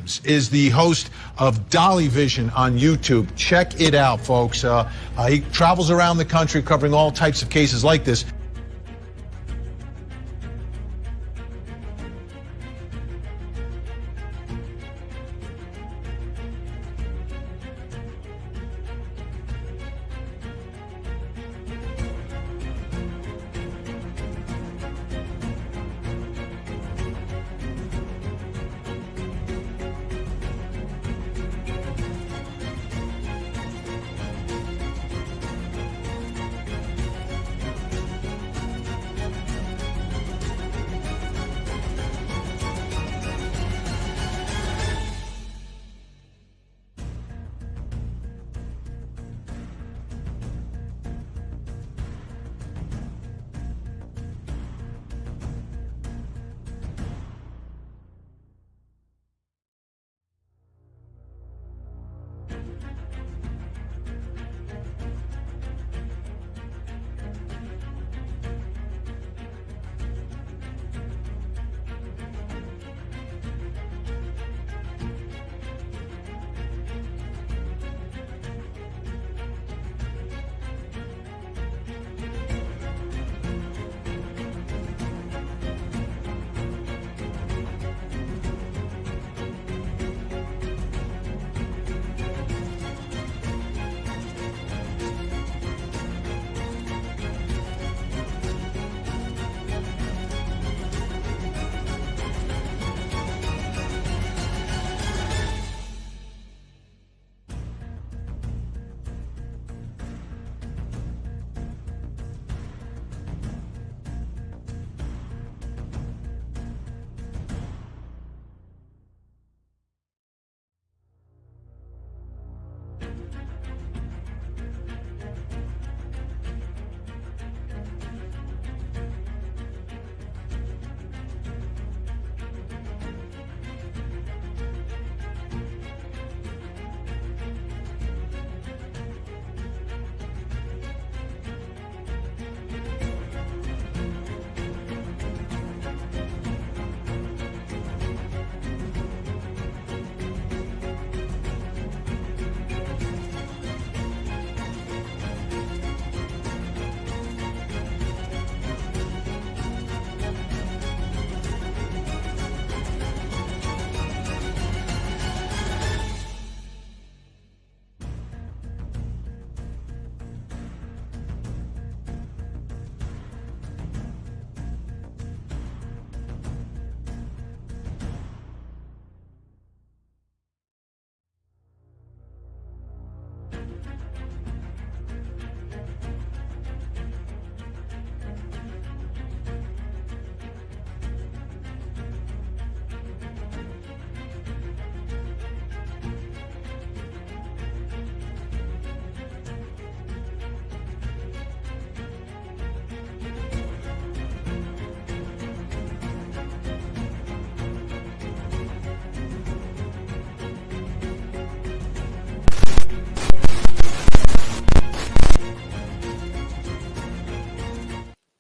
James is the host of Dolly Vision on YouTube. Check it out, folks. He travels around the country covering all types of cases like this.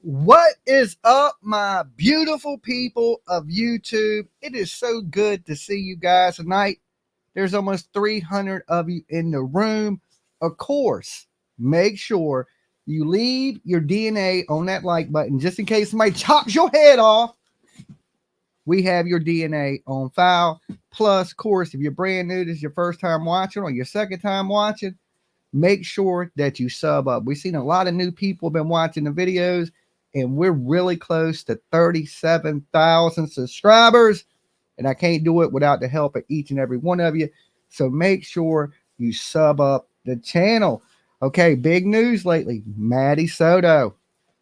What is up, my beautiful people of YouTube? It is so good to see you guys tonight. There's almost 300 of you in the room. Of course, make sure you leave your DNA on that like button just in case somebody chops your head off. We have your DNA on file. Plus, of course, if you're brand new, this is your first time watching or your second time watching, make sure that you sub up. We've seen a lot of new people been watching the videos, and we're really close to 37,000 subscribers. And I can't do it without the help of each and every one of you. So make sure you sub up the channel. Okay, big news lately. Maddie Soto.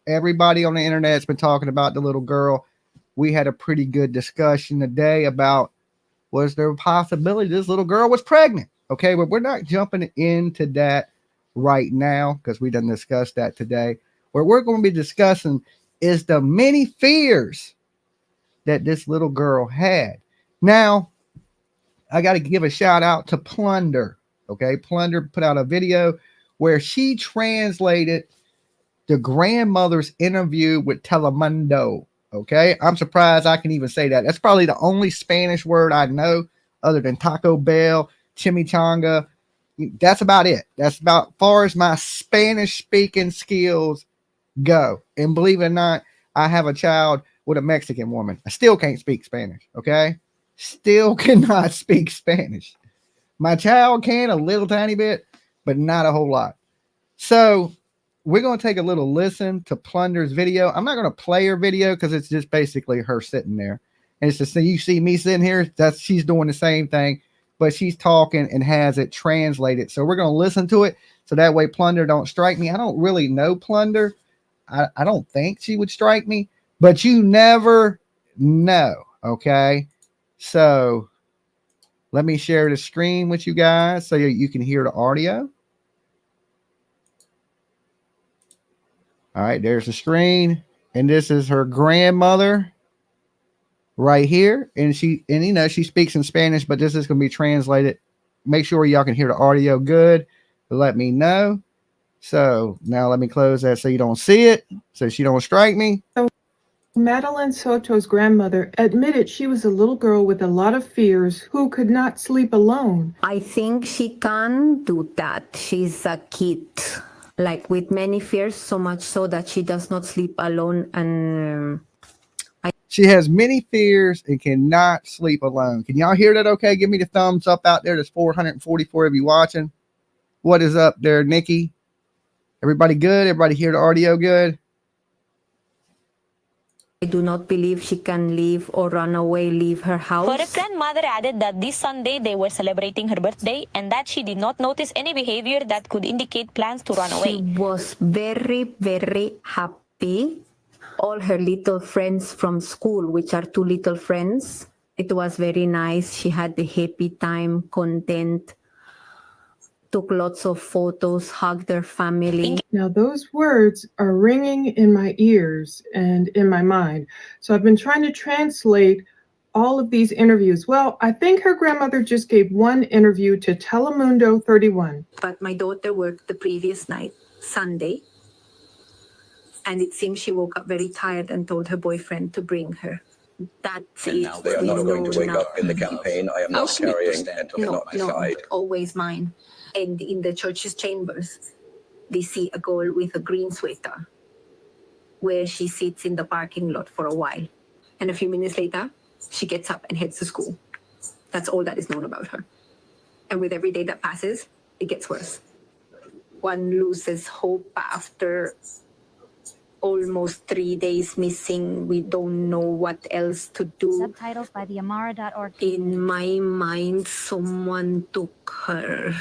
Everybody on the internet has been talking about the little girl. We had a pretty good discussion today about, was there a possibility this little girl was pregnant? Okay, but we're not jumping into that right now because we done discussed that today. What we're going to be discussing is the many fears that this little girl had. Now, I got to give a shout out to Plunder. Okay, Plunder put out a video where she translated the grandmother's interview with Telemundo. Okay, I'm surprised I can even say that. That's probably the only Spanish word I know. other than Taco Bell, chimichanga. That's about it. That's about far as my Spanish speaking skills go. And believe it or not, I have a child with a Mexican woman. I still can't speak Spanish. Okay. Still cannot speak Spanish. My child can a little tiny bit, but not a whole lot. So we're going to take a little listen to Plunder's video. I'm not going to play her video because it's just basically her sitting there. And it's just, you see me sitting here, that's, she's doing the same thing, but she's talking and has it translated. So we're going to listen to it. So that way Plunder don't strike me. I don't really know Plunder. I don't think she would strike me, but you never know. Okay. So let me share the screen with you guys so you can hear the audio. All right, there's the screen, and this is her grandmother right here, and she speaks in Spanish, but this is going to be translated. Make sure y'all can hear the audio good. Let me know. So now let me close that so you don't see it, so she don't strike me. Madeline Soto's grandmother admitted she was a little girl with a lot of fears who could not sleep alone. I think she can do that. She's a kid, like with many fears, so much so that she does not sleep alone. And she has many fears and cannot sleep alone. Can y'all hear that okay? Give me the thumbs up out there. There's 444 of you watching. What is up there, Nikki? Everybody good? Everybody hear the audio good? I do not believe she can leave or run away, leave her house. Her grandmother added that this Sunday they were celebrating her birthday and that she did not notice any behavior that could indicate plans to run away. She was very, very happy. All her little friends from school, which are 2 little friends, it was very nice. She had the happy time, content, took lots of photos, hugged their family. Now those words are ringing in my ears and in my mind. So I've been trying to translate all of these interviews. Well, I think her grandmother just gave one interview to Telemundo 31. But my daughter worked the previous night, Sunday, and it seems she woke up very tired and told her boyfriend to bring her. That's it. Now they are not going to wake up in the campaign. I am not carrying and not my side. Always mine. And in the church's chambers, they see a girl with a green sweater where she sits in the parking lot for a while. And a few minutes later, she gets up and heads to school. That's all that is known about her. And with every day that passes, it gets worse. One loses hope after almost 3 days missing. We don't know what else to do. Subtitles by the Amara.org. In my mind, someone took her.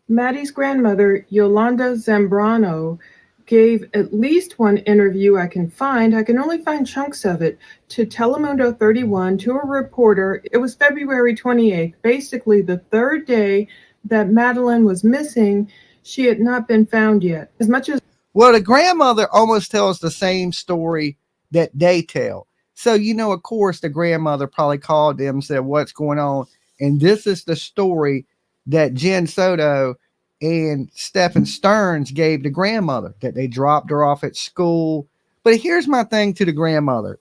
Maddie's grandmother, Yolanda Zambrano, gave at least one interview I can find. I can only find chunks of it, to Telemundo 31, to a reporter. It was February 28th, basically the 3rd day that Madeline was missing. She had not been found yet. As much as well, the grandmother almost tells the same story that they tell. So, of course, the grandmother probably called them and said, what's going on? And this is the story that Jen Soto and Stephan Sterns gave the grandmother, that they dropped her off at school. But here's my thing to the grandmother.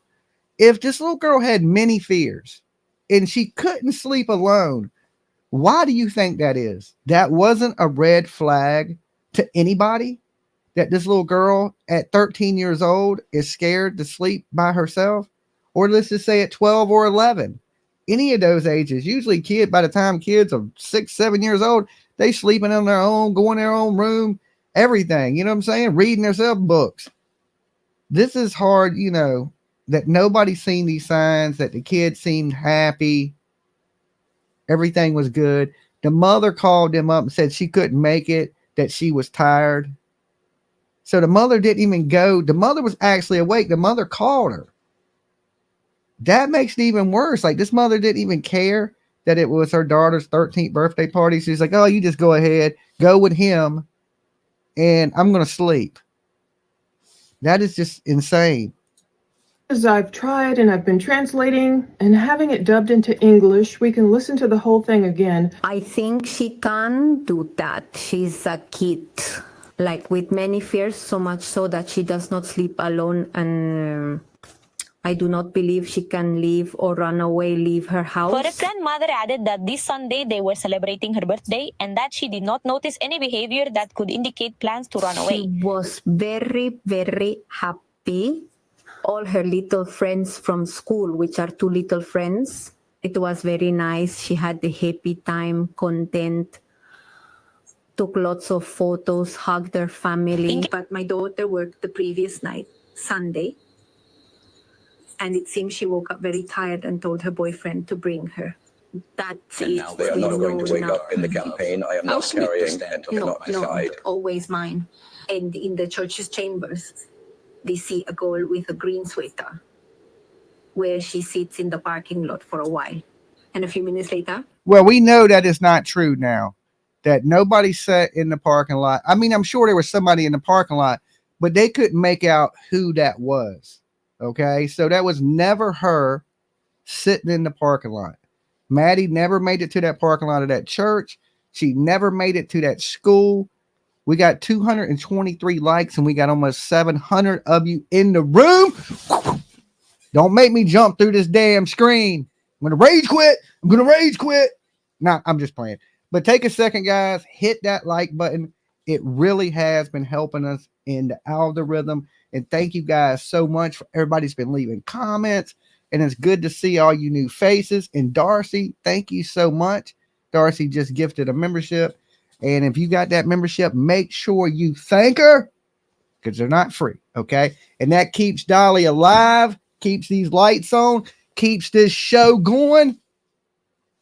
If this little girl had many fears and she couldn't sleep alone, why do you think that is? That wasn't a red flag to anybody? That this little girl at 13 years old is scared to sleep by herself? Or let's just say at 12 or 11. Any of those ages, usually by the time kids are 6, 7 years old, they sleeping on their own, going in their own room, everything. You know what I'm saying? Reading themselves books. This is hard, that nobody's seen these signs, that the kid seemed happy. Everything was good. The mother called them up and said she couldn't make it, that she was tired. So the mother didn't even go. The mother was actually awake. The mother called her. That makes it even worse. Like, this mother didn't even care that it was her daughter's 13th birthday party. She's like, oh, you just go ahead, go with him, and I'm going to sleep. That is just insane. as I've tried and I've been translating and having it dubbed into English, we can listen to the whole thing again. I think she can do that. She's a kid, like with many fears, so much so that she does not sleep alone. And I do not believe she can leave or run away, leave her house. Her grandmother added that this Sunday they were celebrating her birthday and that she did not notice any behavior that could indicate plans to run away. She was very, very happy. All her little friends from school, which are 2 little friends, it was very nice. She had the happy time, content, took lots of photos, hugged her family. But my daughter worked the previous night, Sunday, and it seems she woke up very tired and told her boyfriend to bring her. That's And it. now they are not going to wake up in the campaign. I am not carrying and have not decide. Always mine. And in the church's chambers, they see a girl with a green sweater where she sits in the parking lot for a while. And a few minutes later, Well, we know that is not true now. That nobody sat in the parking lot. I mean, I'm sure there was somebody in the parking lot, but they couldn't make out who that was. Okay, so that was never her sitting in the parking lot. Maddie never made it to that parking lot of that church. She never made it to that school. We got 223 likes and we got almost 700 of you in the room. Don't make me jump through this damn screen. I'm going to rage quit. I'm going to rage quit. Nah, I'm just playing. But take a second, guys. Hit that like button. It really has been helping us in the algorithm. And thank you guys so much for everybody's been leaving comments. And it's good to see all you new faces. And Darcy, thank you so much. Darcy just gifted a membership. And if you got that membership, make sure you thank her because they're not free. Okay. And that keeps Dolly alive, keeps these lights on, keeps this show going.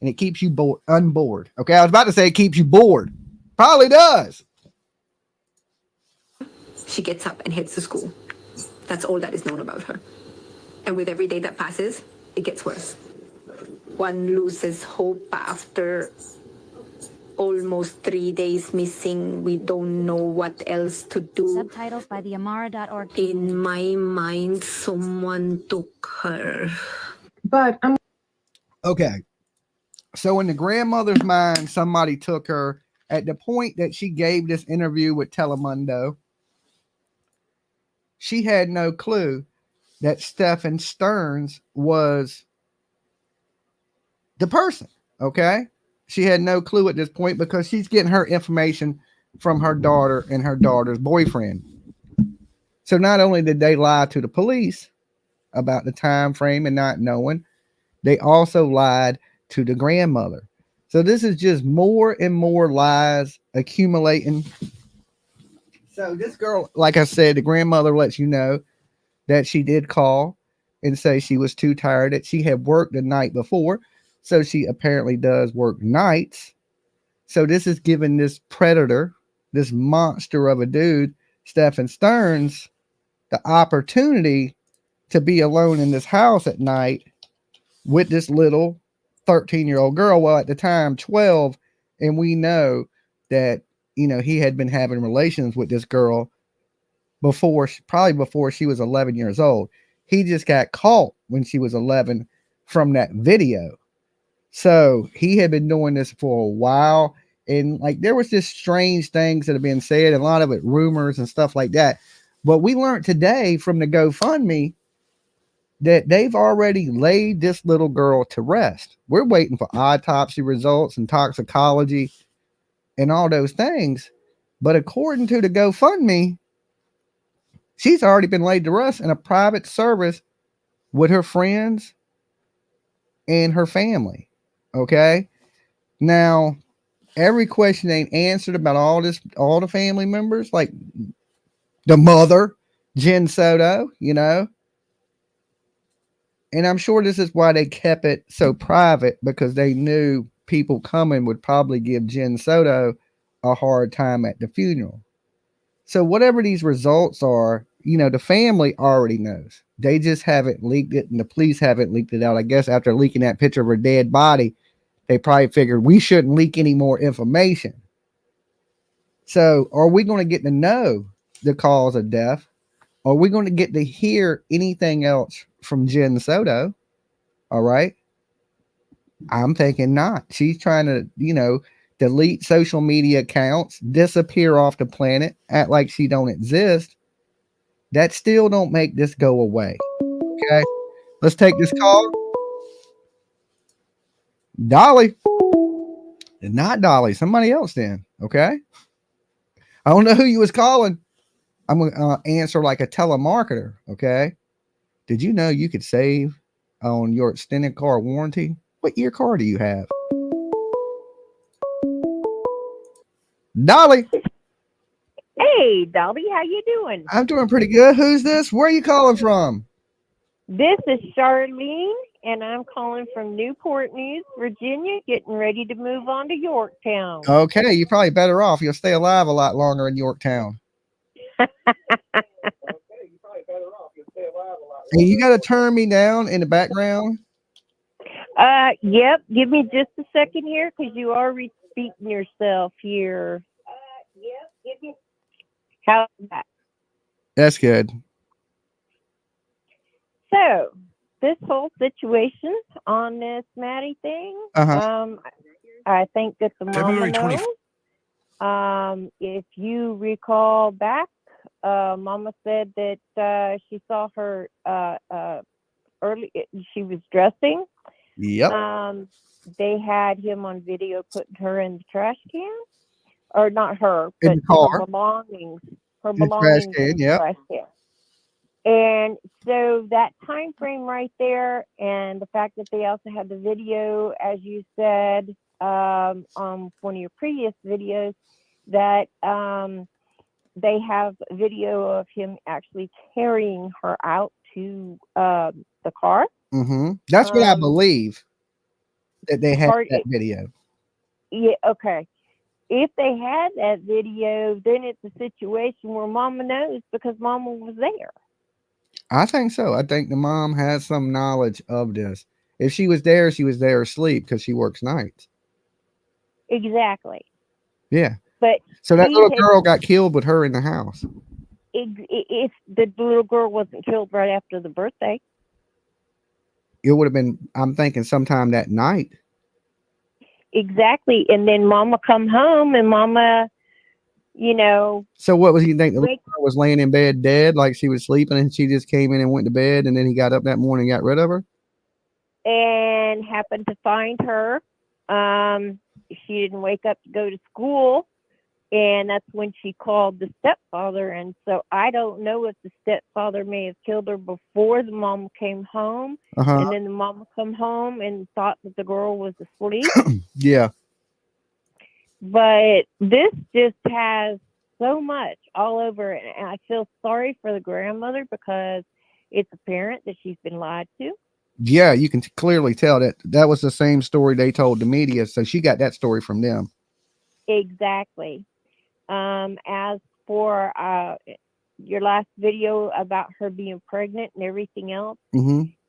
And it keeps you unbored. Okay. I was about to say it keeps you bored. Probably does. she gets up and heads to school. That's all that is known about her. And with every day that passes, it gets worse. One loses hope after almost 3 days missing. We don't know what else to do. Subtitles by the Amara.org. In my mind, someone took her. But I'm Okay. So in the grandmother's mind, somebody took her at the point that she gave this interview with Telemundo. She had no clue that Stephan Sterns was the person. Okay. She had no clue at this point because she's getting her information from her daughter and her daughter's boyfriend. So not only did they lie to the police about the time frame and not knowing, they also lied to the grandmother. So this is just more and more lies accumulating. So this girl, like I said, the grandmother lets you know that she did call and say she was too tired, that she had worked the night before. So she apparently does work nights. So this is giving this predator, this monster of a dude, Stephan Sterns, the opportunity to be alone in this house at night with this little 13-year-old girl. Well, at the time, 12. And we know that, you know, he had been having relations with this girl before, probably before she was 11 years old. He just got caught when she was 11 from that video. So he had been doing this for a while. And like, there was just strange things that have been said, and a lot of it rumors and stuff like that. But we learned today from the GoFundMe that they've already laid this little girl to rest. We're waiting for autopsy results and toxicology and all those things. But according to the GoFundMe, she's already been laid to rest in a private service with her friends and her family. Okay. Now, every question ain't answered about all this, all the family members, like the mother, Jen Soto, you know. And I'm sure this is why they kept it so private, because they knew people coming would probably give Jen Soto a hard time at the funeral. So whatever these results are, you know, the family already knows. They just haven't leaked it, and the police haven't leaked it out. I guess after leaking that picture of her dead body, they probably figured we shouldn't leak any more information. So are we going to get to know the cause of death? Are we going to get to hear anything else from Jen Soto? All right. I'm thinking not. She's trying to, you know, delete social media accounts, disappear off the planet, act like she don't exist. That still don't make this go away. Okay. Let's take this call. Dolly. Not Dolly. Somebody else then. Okay. I don't know who you was calling. I'm going to answer like a telemarketer. Okay. Did you know you could save on your extended car warranty? What year car do you have? Dolly. Hey, Dolly, how you doing? I'm doing pretty good. Who's this? Where are you calling from? This is Charlene, and I'm calling from Newport News, Virginia, getting ready to move on to Yorktown. Okay, you're probably better off. You'll stay alive a lot longer in Yorktown. And you got to turn me down in the background. Yep. Give me just a second here, because you are repeating yourself here. Yep. Give me. How's that? That's good. So, this whole situation on this Maddie thing, I think that the mama knows. If you recall back, Mama said that she saw her early. She was dressing. Yep. They had him on video putting her in the trash can, or not her, In but the car. her belongings. Her In the belongings trash can, in the yep. trash can. And so that time frame right there, and the fact that they also had the video, as you said, on one of your previous videos, that they have video of him actually carrying her out to the car. Mm-hmm. That's what I believe, that they had that video. Yeah, okay. If they had that video, then it's a situation where Mama knows, because Mama was there. I think so. I think the mom has some knowledge of this. If she was there asleep, because she works nights. Exactly. Yeah. But so that little girl got killed with her in the house. If the little girl wasn't killed right after the birthday, it would have been, I'm thinking, sometime that night. Exactly. And then Mama come home, and Mama, So what was he think? The little girl was laying in bed dead, like she was sleeping, and she just came in and went to bed, and then he got up that morning and got rid of her? And happened to find her. She didn't wake up to go to school, and that's when she called the stepfather. And so I don't know if the stepfather may have killed her before the mom came home, and then the mama come home and thought that the girl was asleep. Yeah. But this just has so much all over it, and I feel sorry for the grandmother, because it's apparent that she's been lied to. Yeah, you can clearly tell that was the same story they told the media, so she got that story from them. Exactly. As for your last video about her being pregnant and everything else,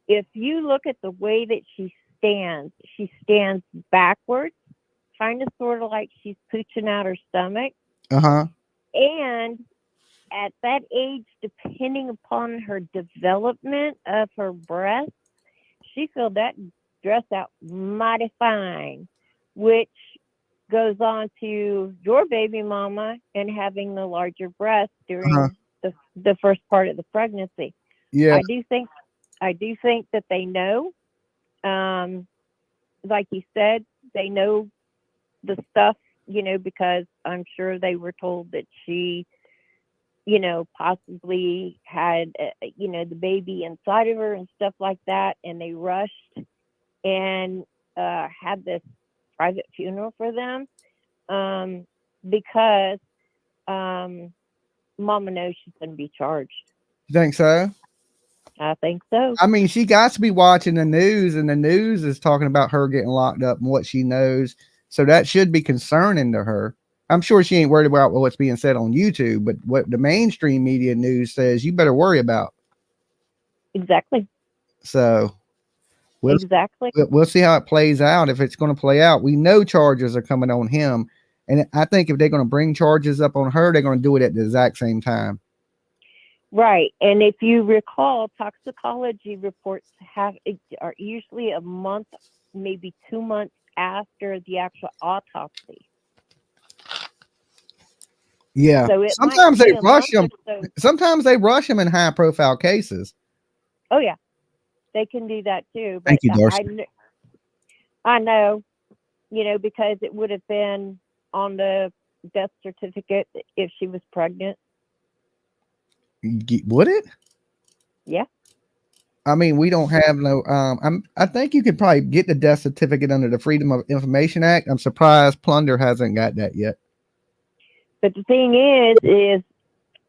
if you look at the way that she stands backwards, kind of sort of like she's pooching out her stomach. And at that age, depending upon her development of her breast, she filled that dress out mighty fine, which goes on to your baby mama and having the larger breast during the first part of the pregnancy. Yeah. I do think that they know, like you said, they know the stuff, because I'm sure they were told that she, possibly had, the baby inside of her and stuff like that. And they rushed and had this private funeral for them, because Mama knows she's going to be charged. You think so? I think so. I mean, she got to be watching the news, and the news is talking about her getting locked up and what she knows. So that should be concerning to her. I'm sure she ain't worried about what's being said on YouTube, but what the mainstream media news says, you better worry about. Exactly. So we'll see how it plays out. If it's going to play out, we know charges are coming on him. And I think if they're going to bring charges up on her, they're going to do it at the exact same time. Right. And if you recall, toxicology reports are usually a month, maybe 2 months after the actual autopsy. Yeah. So sometimes they rush them. Sometimes they rush them in high profile cases. Oh yeah. They can do that too. But Thank you, Darcy. I know, because it would have been on the death certificate if she was pregnant. Would it? Yeah. I mean, we don't have no. I think you could probably get the death certificate under the Freedom of Information Act. I'm surprised Plunder hasn't got that yet. But the thing is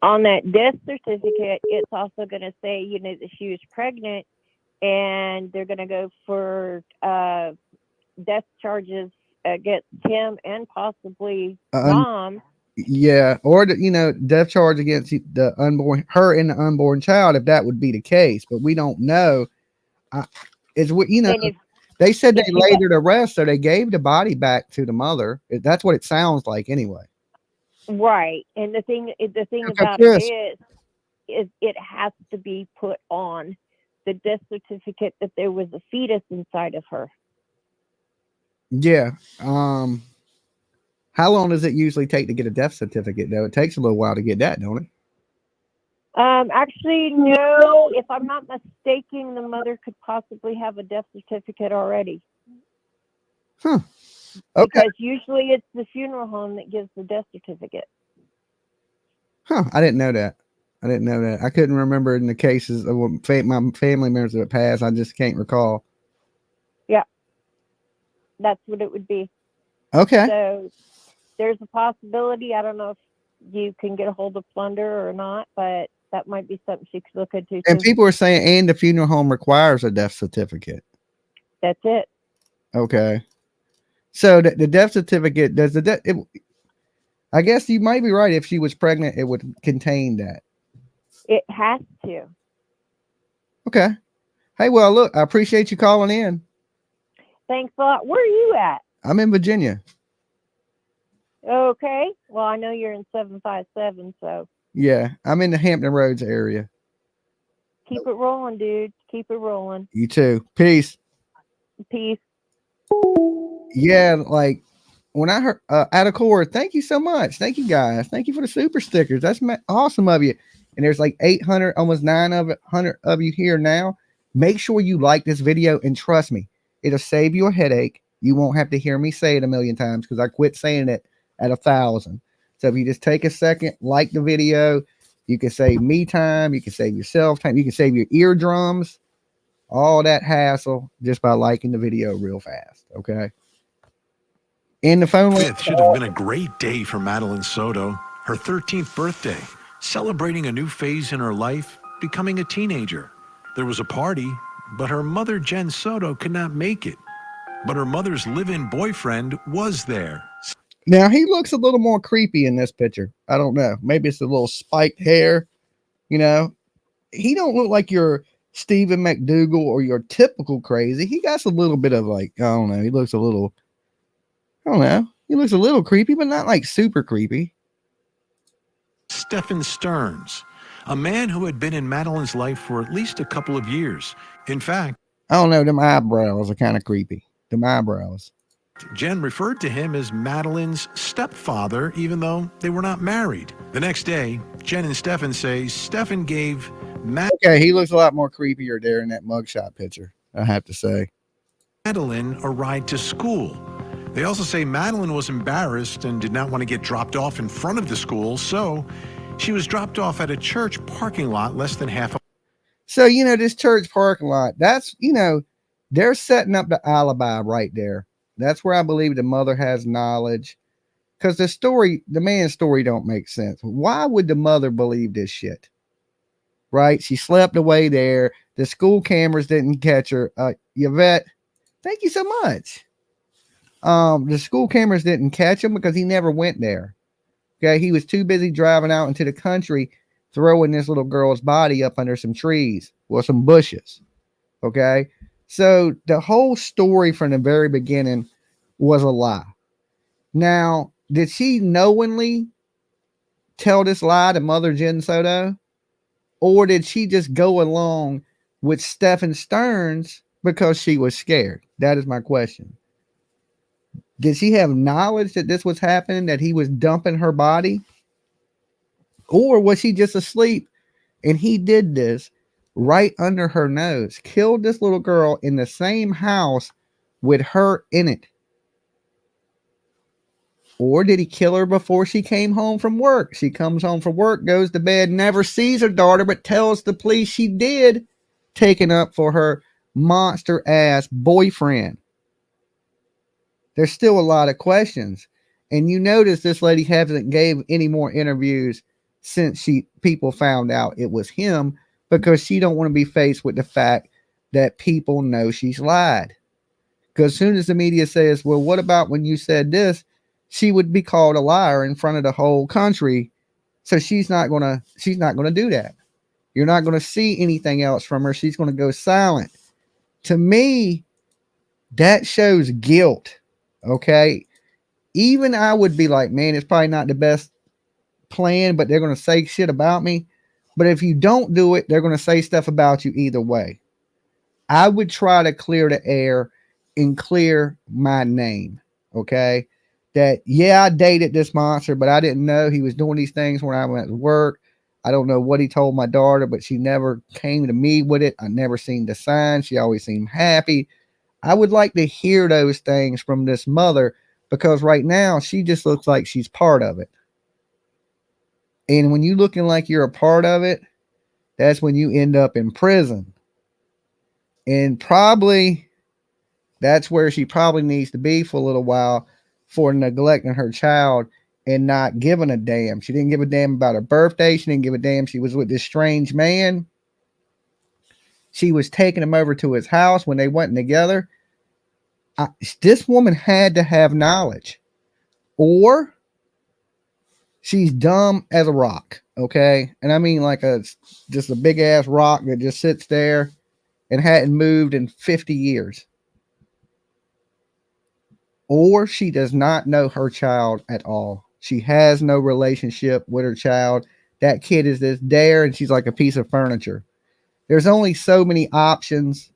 on that death certificate, it's also going to say, that she was pregnant, and they're going to go for death charges against him and possibly mom. Yeah, or death charge against the unborn, her and the unborn child, if that would be the case. But we don't know. They said they laid her to rest, so they gave the body back to the mother. That's what it sounds like, anyway. Right, and the thing about it is it has to be put on the death certificate that there was a fetus inside of her. Yeah. How long does it usually take to get a death certificate, though? It takes a little while to get that, don't it? Actually, no. If I'm not mistaken, the mother could possibly have a death certificate already. Huh. Okay. Because usually it's the funeral home that gives the death certificate. Huh. I didn't know that. I couldn't remember in the cases of my family members that passed. I just can't recall. Yeah. That's what it would be. Okay. So there's a possibility. I don't know if you can get a hold of Plunder or not, but that might be something she could look into. And people are saying, and the funeral home requires a death certificate. That's it. Okay. So the death certificate does I guess you might be right. If she was pregnant, it would contain that. It has to. Okay. Hey, well, look, I appreciate you calling in. Thanks a lot. Where are you at? I'm in Virginia. Okay. Well, I know you're in 757, so. Yeah, I'm in the Hampton Roads area. Keep it rolling, dude. Keep it rolling. You too. Peace. Peace. Yeah, like when I heard out of core, thank you so much. Thank you guys. Thank you for the super stickers. That's awesome of you. And there's like 800, almost 900 of you here now. Make sure you like this video, and trust me, it'll save you a headache. You won't have to hear me say it a million times because I quit saying it at 1,000. So if you just take a second, like the video, you can save me time, you can save yourself time, you can save your eardrums, all that hassle just by liking the video real fast. Okay. In the phone. It should have been a great day for Madeline Soto, her 13th birthday, celebrating a new phase in her life, becoming a teenager. There was a party, but her mother, Jen Soto, could not make it. But her mother's live-in boyfriend was there. Now, he looks a little more creepy in this picture. I don't know. Maybe it's a little spiked hair. He don't look like your Stephen McDougal or your typical crazy. He got a little bit of like, I don't know. He looks a little, I don't know. He looks a little creepy, but not like super creepy. Stephan Sterns, a man who had been in Madeline's life for at least a couple of years. In fact, I don't know. Them eyebrows are kind of creepy. Them eyebrows. Jen referred to him as Madeline's stepfather, even though they were not married. The next day, Jen and Stephan say Stephan gave Okay, he looks a lot more creepier there in that mugshot picture, I have to say. Madeline a ride to school. They also say Madeline was embarrassed and did not want to get dropped off in front of the school, so she was dropped off at a church parking lot less than half a. So, this church parking lot, that's, they're setting up the alibi right there. That's where I believe the mother has knowledge, because the man's story don't make sense. Why would the mother believe this shit? Right? She slept away there. The school cameras didn't catch her. Yvette, thank you so much. The school cameras didn't catch him because he never went there. Okay. He was too busy driving out into the country, throwing this little girl's body up under some trees or some bushes. Okay. So the whole story from the very beginning was a lie. Now, did she knowingly tell this lie to Mother Jen Soto? Or did she just go along with Stephan Sterns because she was scared? That is my question. Did she have knowledge that this was happening, that he was dumping her body? Or was she just asleep and he did this right under her nose, killed this little girl in the same house with her in it. Or did he kill her before she came home from work? She comes home from work, goes to bed, never sees her daughter, but tells the police she did taken up for her monster ass boyfriend. There's still a lot of questions. And you notice this lady hasn't gave any more interviews since people found out it was him, because she don't want to be faced with the fact that people know she's lied. Because as soon as the media says, well, what about when you said this? She would be called a liar in front of the whole country. So she's not gonna do that. You're not gonna see anything else from her. She's gonna go silent. To me, that shows guilt. Okay. Even I would be like, man, it's probably not the best plan, but they're gonna say shit about me. But if you don't do it, they're gonna say stuff about you either way. I would try to clear the air and clear my name. Okay. That, yeah, I dated this monster, but I didn't know he was doing these things when I went to work. I don't know what he told my daughter, but she never came to me with it. I never seen the signs. She always seemed happy. I would like to hear those things from this mother, because right now she just looks like she's part of it. And when you looking like you're a part of it, that's when you end up in prison. And probably that's where she probably needs to be for a little while, for neglecting her child and not giving a damn. She didn't give a damn about her birthday. She didn't give a damn. She was with this strange man. She was taking him over to his house when they went together. This woman had to have knowledge, or she's dumb as a rock. Okay. And I mean like just a big ass rock that just sits there and hadn't moved in 50 years. Or she does not know her child at all. She has no relationship with her child. That kid is just there, and she's like a piece of furniture. There's only so many options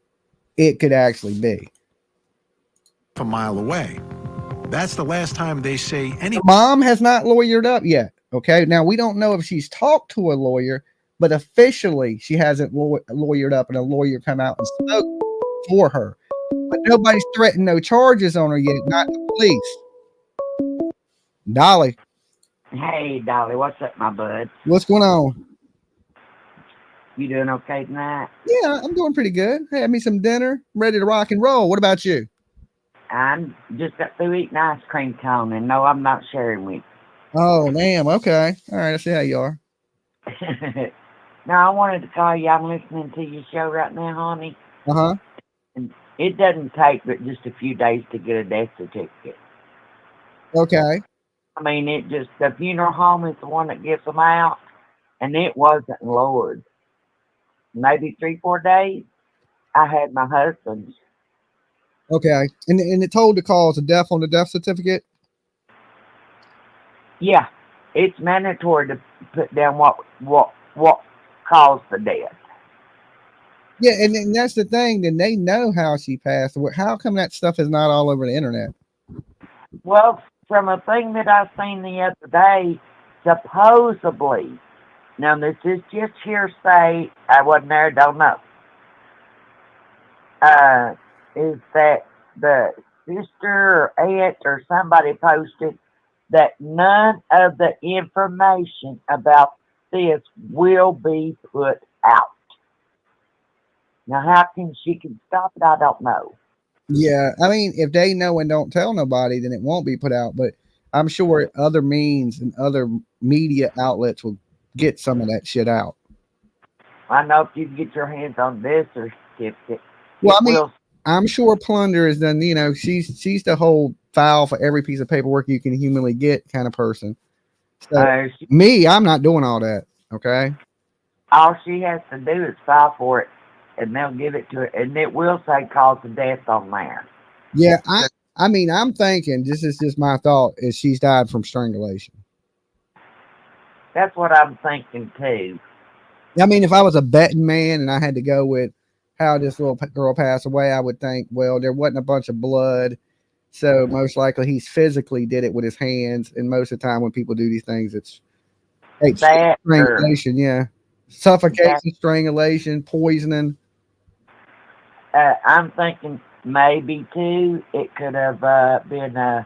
it could actually be. A mile away. That's the last time they say any. The mom has not lawyered up yet. Okay. Now, we don't know if she's talked to a lawyer, but officially she hasn't lawyered up, and a lawyer come out and spoke for her. But nobody's threatened no charges on her yet, not the police. Dolly. Hey, Dolly, what's up, my bud? What's going on? You doing okay tonight? Yeah, I'm doing pretty good. Had me some dinner, ready to rock and roll. What about you? I'm just got through eating ice cream cone, and no, I'm not sharing with you. Oh, damn. Okay. All right. I see how you are. Now, I wanted to call you. I'm listening to your show right now, honey. Uh-huh. And it doesn't take but just a few days to get a death certificate. Okay. I mean, the funeral home is the one that gives them out, and it wasn't lowered. Maybe 3-4 days, I had my husband's. Okay. And it told the cause of death on the death certificate? Yeah. It's mandatory to put down what caused the death. Yeah, and that's the thing. Then they know how she passed away. How come that stuff is not all over the internet? Well, from a thing that I seen the other day, supposedly, now this is just hearsay, I wasn't there, don't know, is that the sister or aunt or somebody posted that none of the information about this will be put out. Now, how can she stop it? I don't know. Yeah, I mean, if they know and don't tell nobody, then it won't be put out. But I'm sure other means and other media outlets will get some of that shit out. I know if you can get your hands on this certificate. Well, I mean, I'm sure Plunder is done. You know, she's the whole file for every piece of paperwork you can humanly get kind of person. So I'm not doing all that. Okay. All she has to do is file for it, and they'll give it to her, and it will say cause of death on there. Yeah, I mean, I'm thinking, this is just my thought, is she's died from strangulation. That's what I'm thinking too. I mean, if I was a betting man and I had to go with how this little girl passed away, I would think, well, there wasn't a bunch of blood, so most likely he's physically did it with his hands. And most of the time when people do these things, it's strangulation. Yeah. Suffocation, strangulation, poisoning. I'm thinking maybe too. It could have been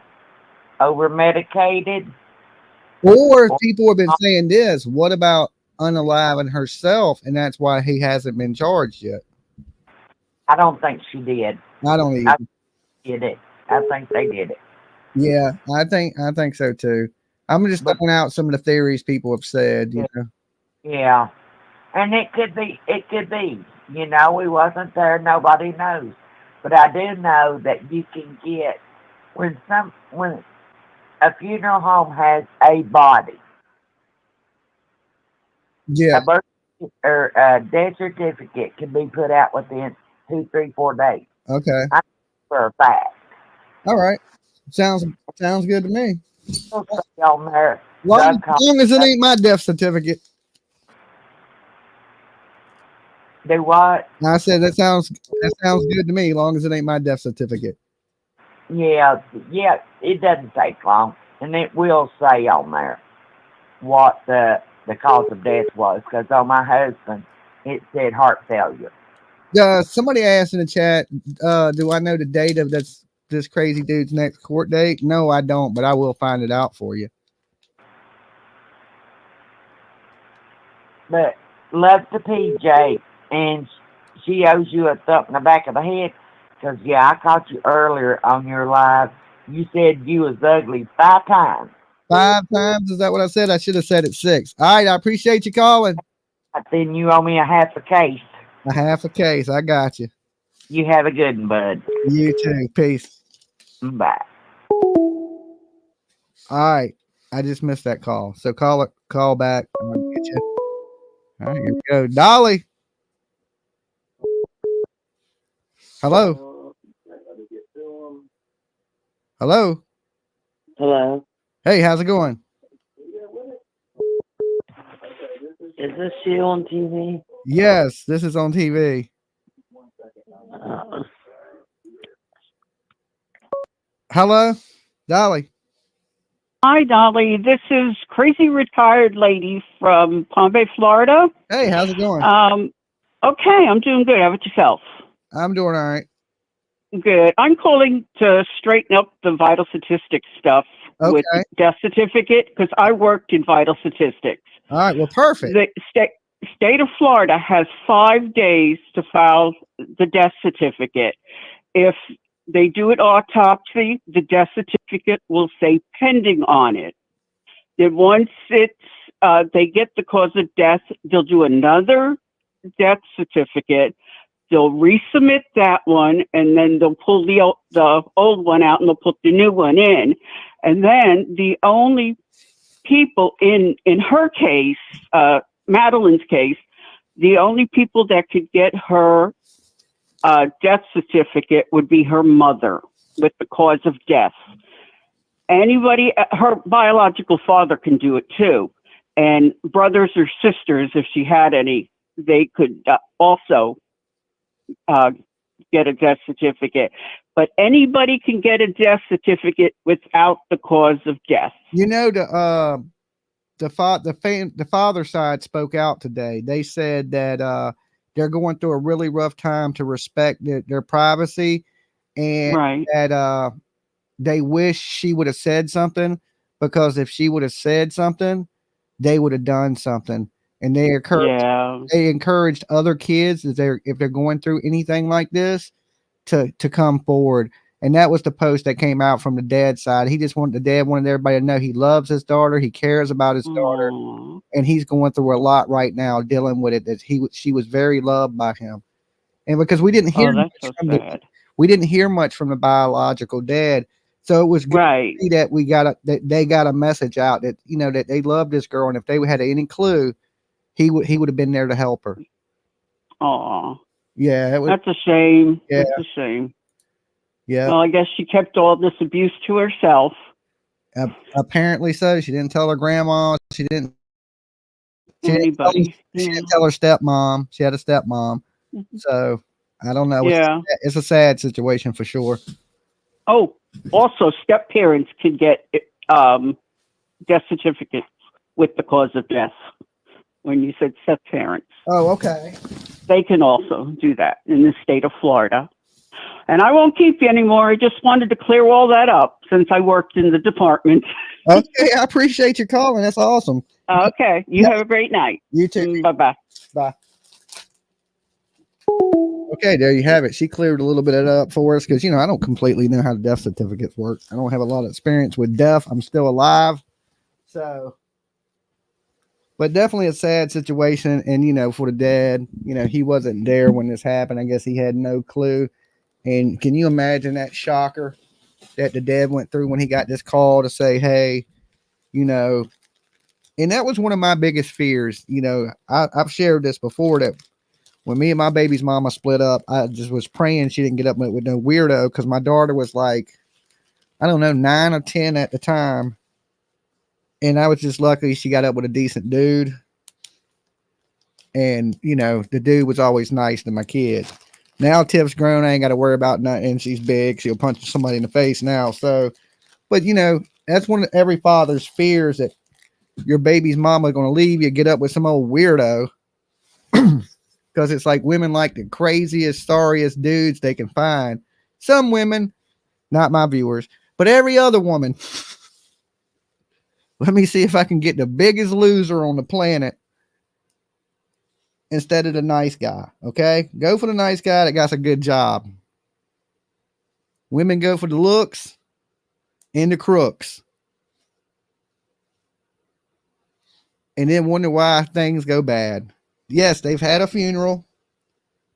over medicated. Or people have been saying this. What about unaliving herself, and that's why he hasn't been charged yet? I don't think she did. I don't either. Did it? I think they did it. Yeah, I think so too. I'm just throwing out some of the theories people have said. You know. Yeah, and it could be. It could be. You know, we wasn't there. Nobody knows. But I do know that you can get when a funeral home has a body. Yeah. A birth or a death certificate can be put out within 2, 3, 4 days. Okay. I know for a fact. All right. Sounds good to me. On there, Long as it ain't my death certificate. Do what? I said that sounds good to me. Long as it ain't my death certificate. Yeah. It doesn't take long, and it will say on there what the cause of death was. Because on my husband, it said heart failure. Somebody asked in the chat, do I know the date of this crazy dude's next court date? No, I don't, but I will find it out for you. But love to PJ, and she owes you a thump in the back of the head. Because, yeah, I caught you earlier on your live. You said you was ugly 5 times. 5 times? Is that what I said? I should have said it 6. All right, I appreciate you calling. Then you owe me a half a case. A half a case. I got you. You have a good one, bud. You too. Peace. Bye. All right. I just missed that call. So call back. I'll get you. All right, here we go. Dolly. Hello. Hello. Hello. Hey, how's it going? Is this you on TV? Yes, this is on TV. Hello, Dolly. Hi, Dolly. This is crazy retired lady from Palm Bay, Florida. Hey, how's it going? Okay, I'm doing good. How about yourself? I'm doing all right. Good. I'm calling to straighten up the vital statistics stuff with the death certificate because I worked in vital statistics. All right, well, perfect. The state of Florida has 5 days to file the death certificate. If they do an autopsy, the death certificate will say pending on it. Then once they get the cause of death, they'll do another death certificate. They'll resubmit that one, and then they'll pull the old one out, and they'll put the new one in. And then the only people in her case, Madeline's case, the only people that could get her death certificate would be her mother with the cause of death. Anybody, her biological father can do it too. And brothers or sisters, if she had any, they could also get a death certificate. But anybody can get a death certificate without the cause of death. You know, the father side spoke out today. They said that they're going through a really rough time to respect their privacy, and that they wish she would have said something, because if she would have said something, they would have done something. And they encouraged other kids if they're going through anything like this to come forward. And that was the post that came out from the dad's side. The dad wanted everybody to know he loves his daughter, he cares about his daughter, and he's going through a lot right now dealing with it. That she was very loved by him, and because we didn't hear we didn't hear much from the biological dad, so it was good to see that they got a message out that that they loved this girl, and if they had any clue, he would have been there to help her. Oh, yeah, that's a shame. Yeah. That's a shame. Yeah. Well, I guess she kept all this abuse to herself. Apparently so. She didn't tell her grandma. She didn't tell her stepmom. She had a stepmom. So I don't know. Yeah. It's a sad situation for sure. Oh, also step parents can get death certificates with the cause of death. when you said step parents. Oh, okay. They can also do that in the state of Florida. And I won't keep you anymore. I just wanted to clear all that up since I worked in the department. Okay, I appreciate your calling. That's awesome. Okay, you have a great night. You too. Bye-bye. Bye. Okay, there you have it. She cleared a little bit of it up for us because, you know, I don't completely know how the death certificates work. I don't have a lot of experience with death. I'm still alive. So, but definitely a sad situation. And, you know, for the dad, you know, he wasn't there when this happened. I guess he had no clue. And can you imagine that shocker that the dad went through when he got this call to say, hey, you know, and that was one of my biggest fears. You know, I've shared this before that when me and my baby's mama split up, I just was praying she didn't get up with no weirdo because my daughter was like, I don't know, 9 or 10 at the time. And I was just lucky she got up with a decent dude. And, you know, the dude was always nice to my kid. Now Tiff's grown. I ain't got to worry about nothing. She's big. She'll punch somebody in the face now. So, but, you know, that's one of every father's fears that your baby's mama is going to leave you, get up with some old weirdo. Because it's like women like the craziest, sorriest dudes they can find. Some women, not my viewers, but every other woman. Let me see if I can get the biggest loser on the planet instead of the nice guy. Okay? Go for the nice guy that got a good job. Women go for the looks and the crooks. And then wonder why things go bad. Yes, they've had a funeral.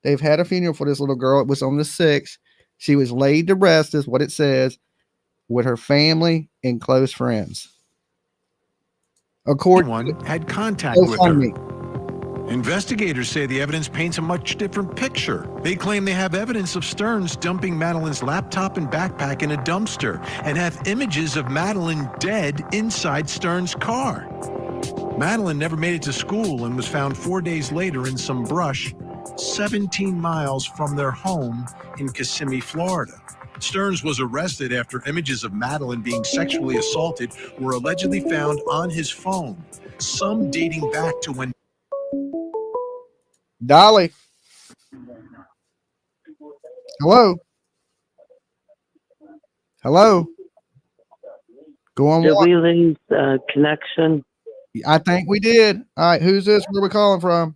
They've had a funeral for this little girl. It was on the 6th. She was laid to rest, is what it says, with her family and close friends. According had contact with her. Me. Investigators say the evidence paints a much different picture. They claim they have evidence of Sterns dumping Madeline's laptop and backpack in a dumpster and have images of Madeline dead inside Sterns' car. Madeline never made it to school and was found 4 days later in some brush 17 miles from their home in Kissimmee, Florida. Sterns was arrested after images of Madeline being sexually assaulted were allegedly found on his phone, some dating back to when Dolly. Hello. Hello. Go on. Did we lose connection? I think we did. All right. Who's this? Where are we calling from?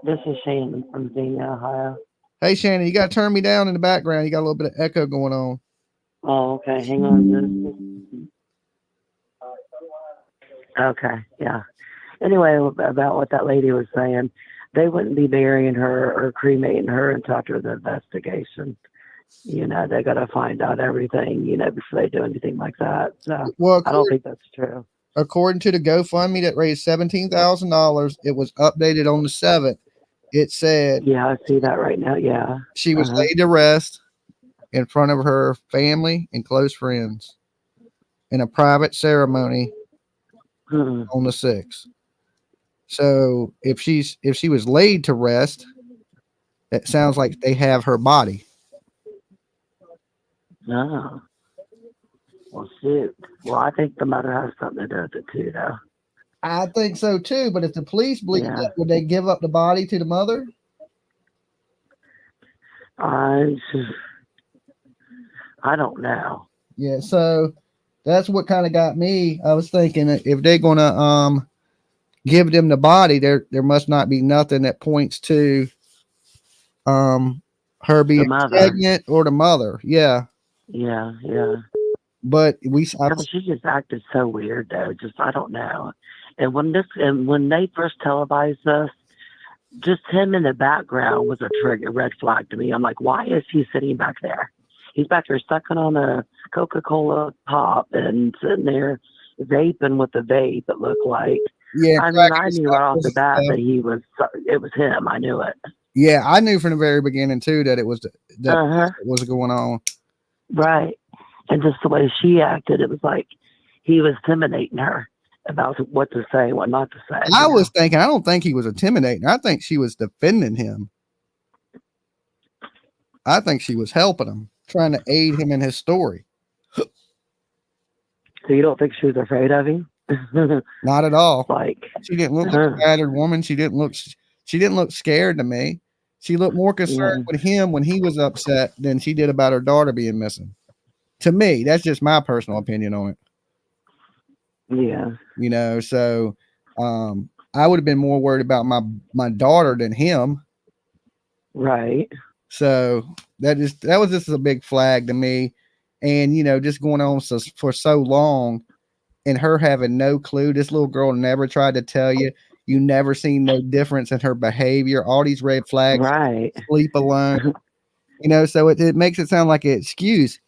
This is Shannon from Xenia, Ohio. Hey, Shannon, you got to turn me down in the background. You got a little bit of echo going on. Oh, okay. Hang on. Okay. Yeah. Anyway, about what that lady was saying, they wouldn't be burying her or cremating her until after the investigation. You know, they got to find out everything, you know, before they do anything like that. So well, I don't think that's true. According to the GoFundMe that raised $17,000, it was updated on the 7th. It said, yeah, I see that right now. Yeah. She was laid to rest in front of her family and close friends in a private ceremony on the 6th. So if she was laid to rest, it sounds like they have her body. Oh. Well, shoot. Well, I think the mother has something to do with it too, though. I think so too. But if the police believe that, would they give up the body to the mother? I don't know. Yeah. So that's what kind of got me. I was thinking if they're gonna give them the body, there must not be nothing that points to her being pregnant or the mother. Yeah. Yeah. Yeah. But she just acted so weird though. Just I don't know. And when they first televised this, just him in the background was a red flag to me. I'm like, why is he sitting back there? He's back there sucking on a Coca-Cola pop and sitting there vaping with the vape. It looked like. Yeah, I mean, I knew right off the bat that it was him. I knew it. Yeah, I knew from the very beginning too that it was what was going on. Right. And just the way she acted, it was like he was intimidating her about what to say, what not to say. I was thinking, I don't think he was intimidating. I think she was defending him. I think she was helping him, trying to aid him in his story. So you don't think she was afraid of him? Not at all. Like, she didn't look like a battered woman. She didn't look scared to me. She looked more concerned with him when he was upset than she did about her daughter being missing. To me, that's just my personal opinion on it. Yeah. So I would have been more worried about my daughter than him. Right. So that was just a big flag to me. And just going on for so long and her having no clue. This little girl never tried to tell you. You never seen no difference in her behavior. All these red flags. Right. Sleep alone. So it makes it sound like an excuse.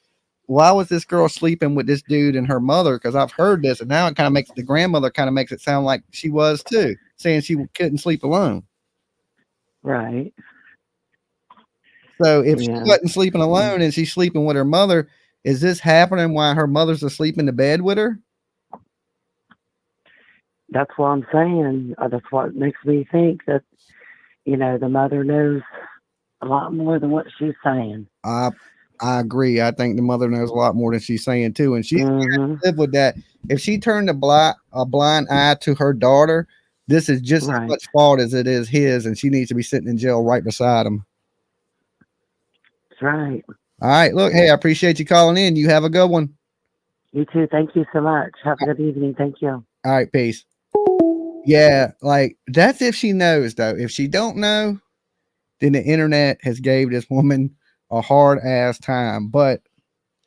Why was this girl sleeping with this dude and her mother? Because I've heard this, and now it kind of makes the grandmother makes it sound like she was too, saying she couldn't sleep alone. Right. So if she wasn't sleeping alone and she's sleeping with her mother, is this happening while her mother's asleep in the bed with her? That's what I'm saying. That's what makes me think that, the mother knows a lot more than what she's saying. I agree. I think the mother knows a lot more than she's saying too, and she live with that. If she turned a blind eye to her daughter, this is just as much fault as it is his, and she needs to be sitting in jail right beside him. That's right. All right. Look, hey, I appreciate you calling in. You have a good one. You too. Thank you so much. Have a good evening. Thank you. All right. Peace. Yeah, like that's if she knows, though. If she don't know, then the internet has gave this woman a hard ass time. But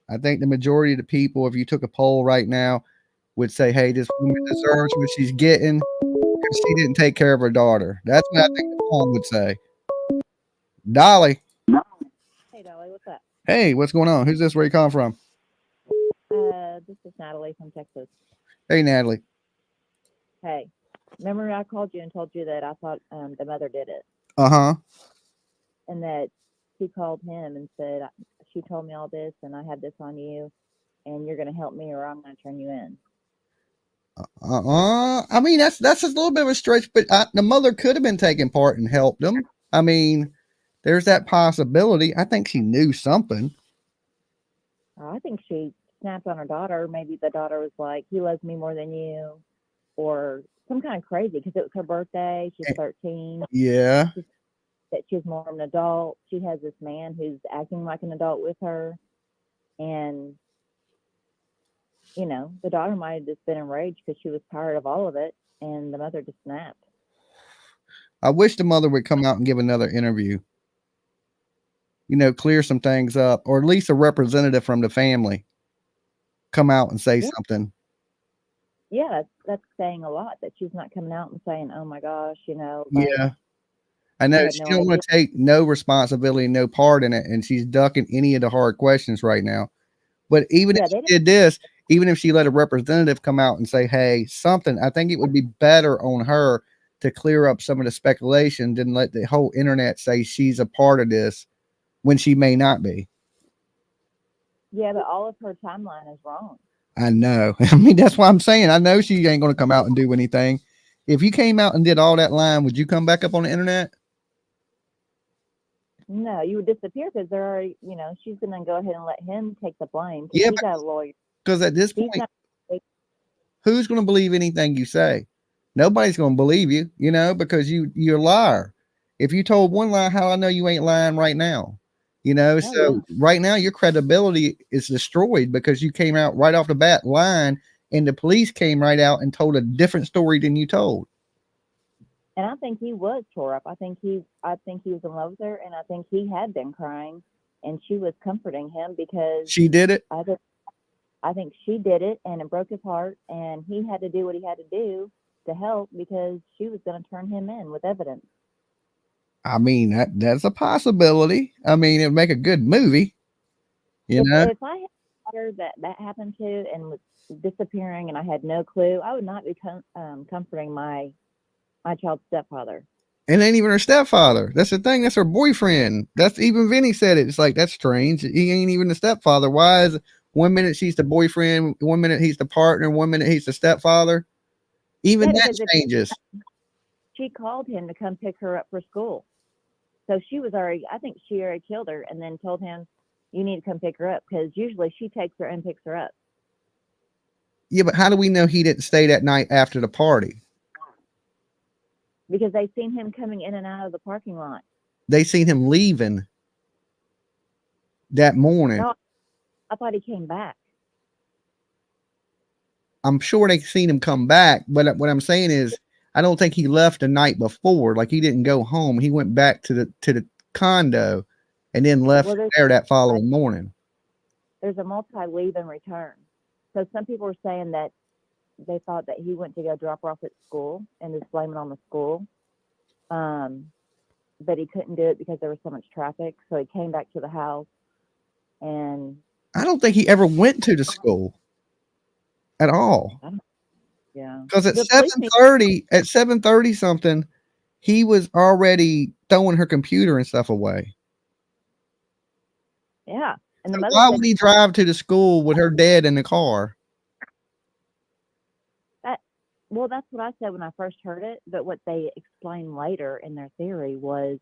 I think the majority of the people, if you took a poll right now, would say, hey, this woman deserves what she's getting if she didn't take care of her daughter. That's what I think the poll would say. Dolly. Hey, Dolly, what's up? Hey, what's going on? Who's this? Where you calling from? This is Natalie from Texas. Hey, Natalie. Hey, remember I called you and told you that I thought the mother did it? Uh-huh. And that she called him and said, she told me all this and I have this on you and you're going to help me or I'm going to turn you in. I mean, that's just a little bit of a stretch, but the mother could have been taking part and helped them. I mean, there's that possibility. I think she knew something. I think she snapped on her daughter. Maybe the daughter was like, he loves me more than you, or some kind of crazy because it was her birthday. She's 13. Yeah. That she's more of an adult. She has this man who's acting like an adult with her. And, the daughter might have just been enraged because she was tired of all of it. And the mother just snapped. I wish the mother would come out and give another interview. Clear some things up, or at least a representative from the family come out and say something. Yeah, that's saying a lot that she's not coming out and saying, oh my gosh, Yeah. I know she don't want to take no responsibility, no part in it, and she's ducking any of the hard questions right now. But even if she did this, even if she let a representative come out and say, hey, something, I think it would be better on her to clear up some of the speculation than let the whole internet say she's a part of this when she may not be. Yeah, but all of her timeline is wrong. I know. I mean, that's why I'm saying I know she ain't going to come out and do anything. If you came out and did all that line, would you come back up on the internet? No, you would disappear because they're already, she's going to go ahead and let him take the blame. Yeah, he got a lawyer. Because at this point, who's going to believe anything you say? Nobody's going to believe you, because you're a liar. If you told one lie, how I know you ain't lying right now? Right now your credibility is destroyed because you came out right off the bat lying, and the police came right out and told a different story than you told. And I think he was tore up. I think he was in love with her, and I think he had been crying, and she was comforting him because she did it. I think she did it, and it broke his heart, and he had to do what he had to do to help because she was going to turn him in with evidence. I mean, that's a possibility. I mean, it'd make a good movie. If I had a daughter that happened to and was disappearing, and I had no clue, I would not be comforting my child's stepfather. And ain't even her stepfather. That's the thing. That's her boyfriend. That's even Vinny said it. It's like, that's strange. He ain't even the stepfather. Why is 1 minute she's the boyfriend, 1 minute he's the partner, 1 minute he's the stepfather? Even that changes. She called him to come pick her up for school. So I think she already killed her and then told him, you need to come pick her up because usually she takes her and picks her up. Yeah, but how do we know he didn't stay that night after the party? Because they seen him coming in and out of the parking lot. They seen him leaving that morning. No, I thought he came back. I'm sure they seen him come back, but what I'm saying is, I don't think he left the night before. Like, he didn't go home. He went back to the condo, and then left there that following morning. There's a multi-leave and return. So some people were saying that they thought that he went to go drop her off at school and just blame it on the school. But he couldn't do it because there was so much traffic. So he came back to the house, and I don't think he ever went to the school at all. Yeah. Because at 7:30 something, he was already throwing her computer and stuff away. Yeah. And the So mother why said, would he drive to the school with her dad in the car? well, that's what I said when I first heard it. But what they explained later in their theory was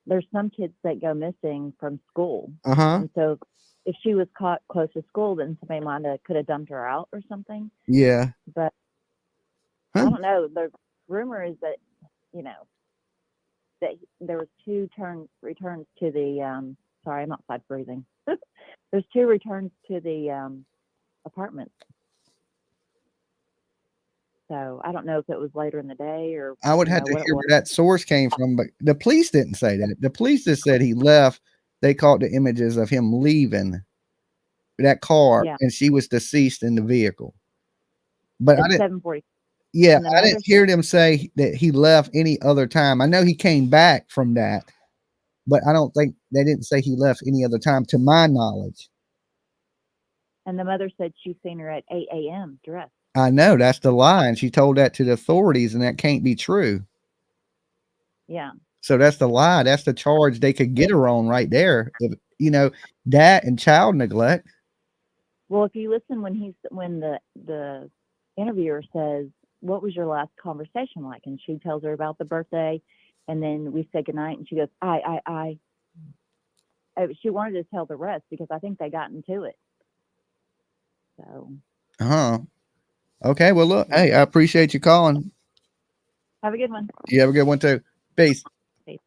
there's some kids that go missing from school. And so if she was caught close to school, then somebody could have dumped her out or something. Yeah. But I don't know. The rumor is that, that there was 2 returns to the, sorry, I'm outside breathing. There's 2 returns to the apartment. So I don't know if it was later in the day or. I would have to hear where that source came from, but the police didn't say that. The police just said he left. They caught the images of him leaving that car, and she was deceased in the vehicle. But I didn't. 7:40. Yeah, I didn't hear them say that he left any other time. I know he came back from that, but I don't think they didn't say he left any other time, to my knowledge. And the mother said she's seen her at 8 a.m. dressed. I know that's the lie, and she told that to the authorities, and that can't be true. Yeah. So that's the lie. That's the charge they could get her on right there. If, that and child neglect. Well, if you listen when the interviewer says, "What was your last conversation like?" and she tells her about the birthday, and then we say goodnight, and she goes, I. She wanted to tell the rest because I think they got into it. So. Okay. Well, look. Hey, I appreciate you calling. Have a good one. You have a good one too. Peace. Peace.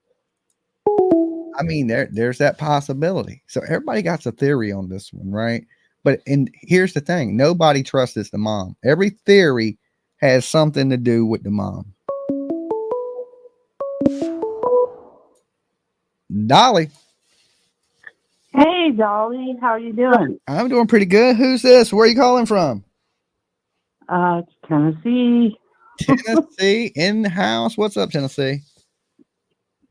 I mean, there's that possibility. So everybody got a theory on this one, right? And here's the thing: nobody trusts the mom. Every theory has something to do with the mom. Dolly. Hey, Dolly. How are you doing? I'm doing pretty good. Who's this? Where are you calling from? Tennessee. Tennessee in the house. What's up, Tennessee?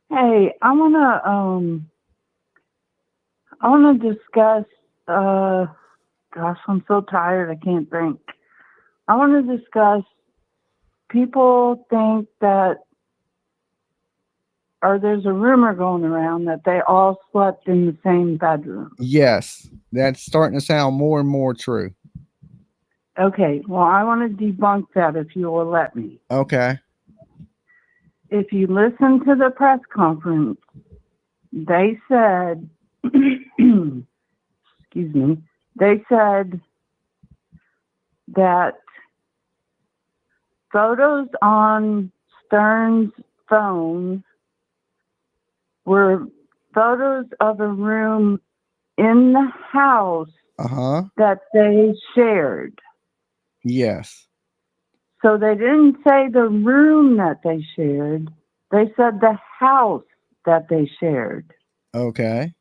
Hey, I wanna discuss. Gosh, I'm so tired. I can't think. I want to discuss. People think that, or there's a rumor going around that they all slept in the same bedroom. Yes, that's starting to sound more and more true. Okay, well, I want to debunk that if you will let me. Okay. If you listen to the press conference, they said, excuse me, they said that photos on Sterns' phone were photos of a room in the house that they shared. Yes. So they didn't say the room that they shared. They said the house that they shared. Okay.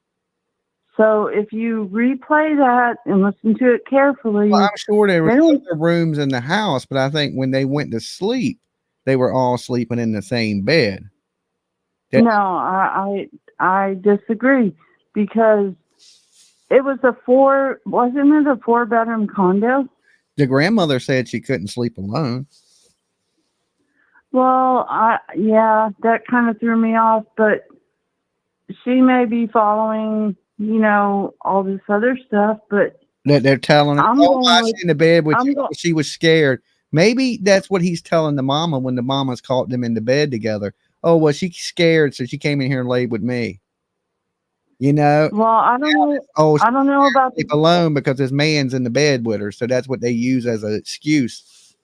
So if you replay that and listen to it carefully. Well, I'm sure there were other rooms in the house, but I think when they went to sleep, they were all sleeping in the same bed. No, I disagree, because it was wasn't it a 4-bedroom condo? The grandmother said she couldn't sleep alone. Well, yeah, that kind of threw me off, but she may be following, all this other stuff, but that they're telling her, why she in the bed with you? She was scared. Maybe that's what he's telling the mama when the mama's caught them in the bed together. Oh, well, she's scared, so she came in here and laid with me. You know, Well, I don't know. oh, I don't know about sleep alone because his man's in the bed with her, so that's what they use as an excuse.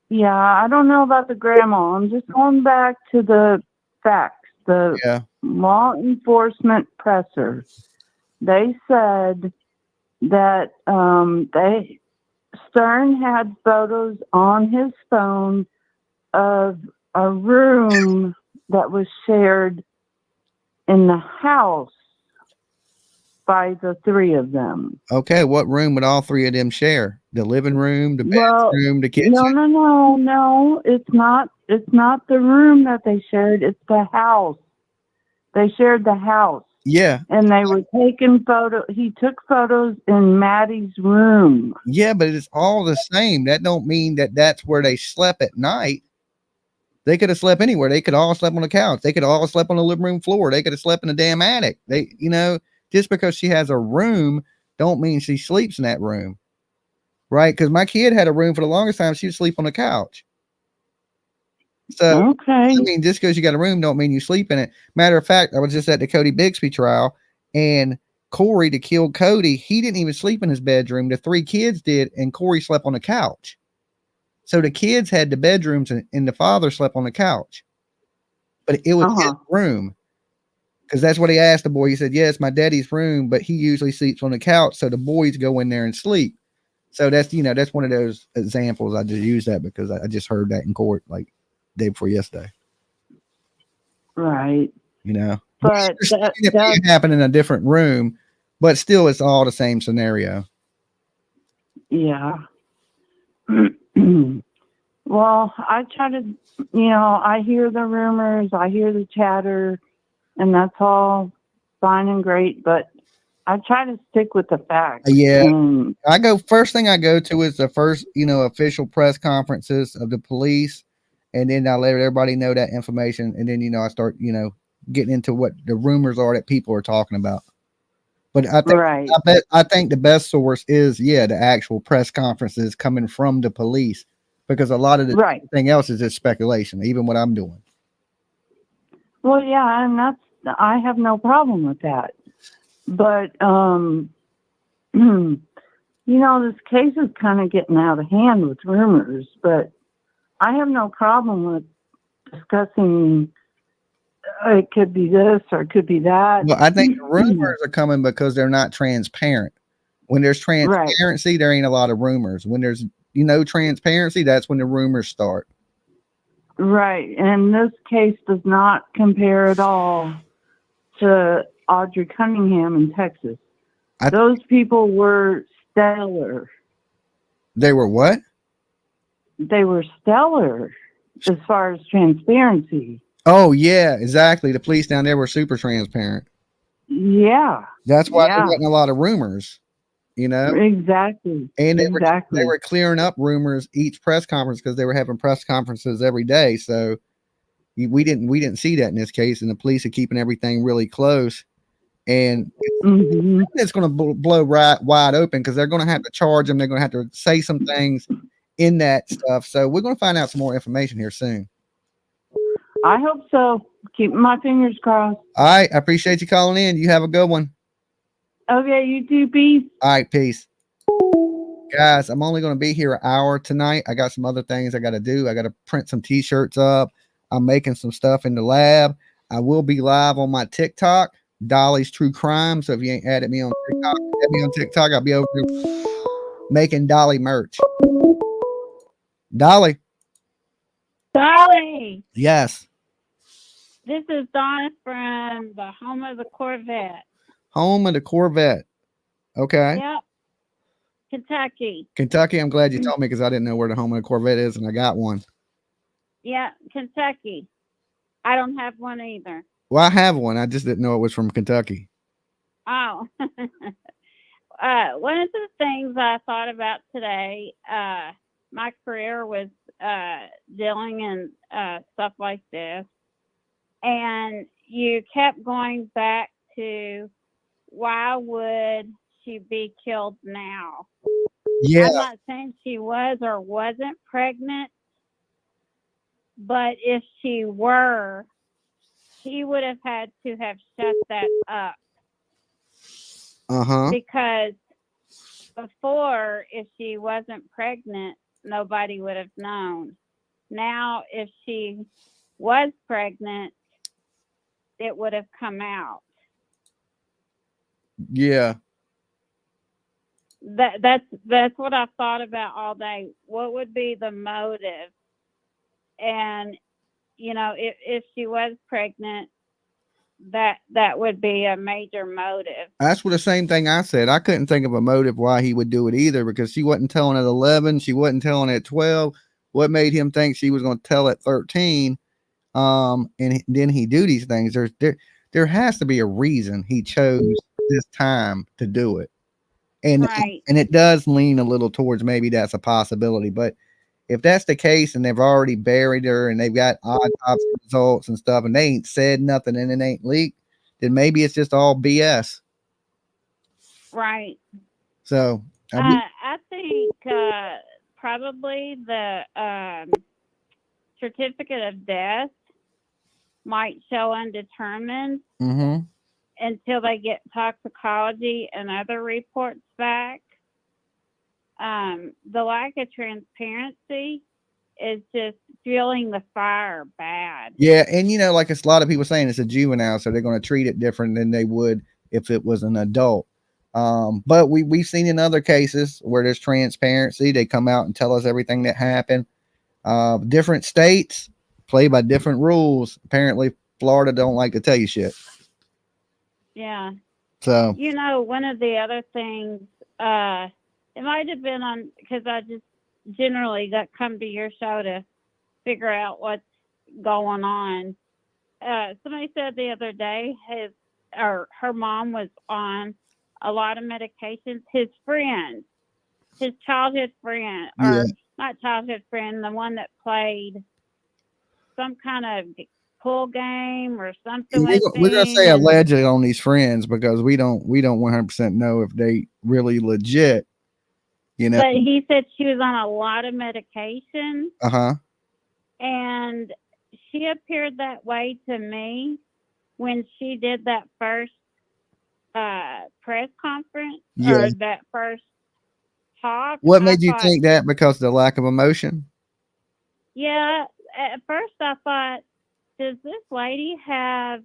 Yeah, I don't know about the grandma. I'm just going back to the facts. The law enforcement presser, they said that Stern had photos on his phone of a room that was shared in the house by the three of them. Okay, what room would all three of them share? The living room, the bathroom, the kitchen? No. It's not the room that they shared. It's the house. They shared the house. Yeah. And they were taking photos. He took photos in Maddie's room. Yeah, but it's all the same. That don't mean that that's where they slept at night. They could have slept anywhere. They could all slept on the couch. They could all slept on the living room floor. They could have slept in the damn attic. They, just because she has a room don't mean she sleeps in that room. Right? Because my kid had a room for the longest time. She would sleep on the couch. So, okay. I mean, just because you got a room don't mean you sleep in it. Matter of fact, I was just at the Cody Bixby trial, and Corey, that killed Cody, he didn't even sleep in his bedroom. The three kids did, and Corey slept on the couch. So the kids had the bedrooms, and the father slept on the couch. But it was his room. Because that's what he asked the boy. He said, yeah, it's my daddy's room, but he usually sleeps on the couch, so the boys go in there and sleep. So that's, that's one of those examples. I just use that because I just heard that in court like day before yesterday. Right. But it happened in a different room, but still it's all the same scenario. Yeah. Well, I try to, I hear the rumors, I hear the chatter, and that's all fine and great, but I try to stick with the facts. Yeah. First thing I go to is the first, official press conferences of the police. And then I let everybody know that information. And then, I start, getting into what the rumors are that people are talking about. But I think, I think the best source is, the actual press conferences coming from the police, because a lot of the thing else is just speculation, even what I'm doing. Well, yeah, and I have no problem with that. But, this case is kind of getting out of hand with rumors, but I have no problem with discussing it could be this or it could be that. Well, I think the rumors are coming because they're not transparent. When there's transparency, there ain't a lot of rumors. When there's, transparency, that's when the rumors start. Right. And this case does not compare at all to Audrey Cunningham in Texas. Those people were stellar. They were what? They were stellar as far as transparency. Oh, yeah, exactly. The police down there were super transparent. Yeah. That's why there wasn't a lot of rumors, Exactly. And they were clearing up rumors each press conference because they were having press conferences every day. So we didn't see that in this case, and the police are keeping everything really close. And it's going to blow right wide open because they're going to have to charge them. They're going to have to say some things in that stuff. So we're going to find out some more information here soon. I hope so. Keeping my fingers crossed. All right. I appreciate you calling in. You have a good one. Okay. You too. Peace. All right. Peace. Guys, I'm only going to be here an hour tonight. I got some other things I got to do. I got to print some t-shirts up. I'm making some stuff in the lab. I will be live on my TikTok, Dolly's True Crime. So if you ain't added me on TikTok, add me on TikTok. I'll be over here making Dolly merch. Dolly. Dolly. Yes. This is Donna from the home of the Corvette. Home of the Corvette. Okay. Yep. Kentucky. I'm glad you told me because I didn't know where the home of the Corvette is, and I got one. Yeah, Kentucky. I don't have one either. Well, I have one. I just didn't know it was from Kentucky. Oh. One of the things I thought about today, my career was dealing in stuff like this. And you kept going back to why would she be killed now? Yeah. I'm not saying she was or wasn't pregnant, but if she were, he would have had to have shut that up. Uh-huh. Because before, if she wasn't pregnant, nobody would have known. Now, if she was pregnant, it would have come out. Yeah. That's what I've thought about all day. What would be the motive? And if she was pregnant, that would be a major motive. That's what the same thing I said. I couldn't think of a motive why he would do it either, because she wasn't telling at 11, she wasn't telling at 12. What made him think she was going to tell at 13? And then he do these things. There has to be a reason he chose this time to do it. And right. And it does lean a little towards maybe that's a possibility. But if that's the case and they've already buried her and they've got autopsy results and stuff and they ain't said nothing and it ain't leaked, then maybe it's just all BS. Right. So I think probably the certificate of death might show undetermined until they get toxicology and other reports back. The lack of transparency is just fueling the fire bad. Yeah, and like it's a lot of people saying it's a juvenile, so they're going to treat it different than they would if it was an adult. But we've seen in other cases where there's transparency, they come out and tell us everything that happened. Different states play by different rules. Apparently, Florida don't like to tell you shit. Yeah. So one of the other things, it might have been on because I just generally got come to your show to figure out what's going on. Somebody said the other day her mom was on a lot of medications. His friend, his childhood friend, or not childhood friend, the one that played some kind of pool game or something. We're gonna say allegedly on these friends because we don't 100% know if they really legit. But he said she was on a lot of medication. And she appeared that way to me when she did that first press conference or that first talk. What made you think that? Because of the lack of emotion? Yeah. At first I thought, does this lady have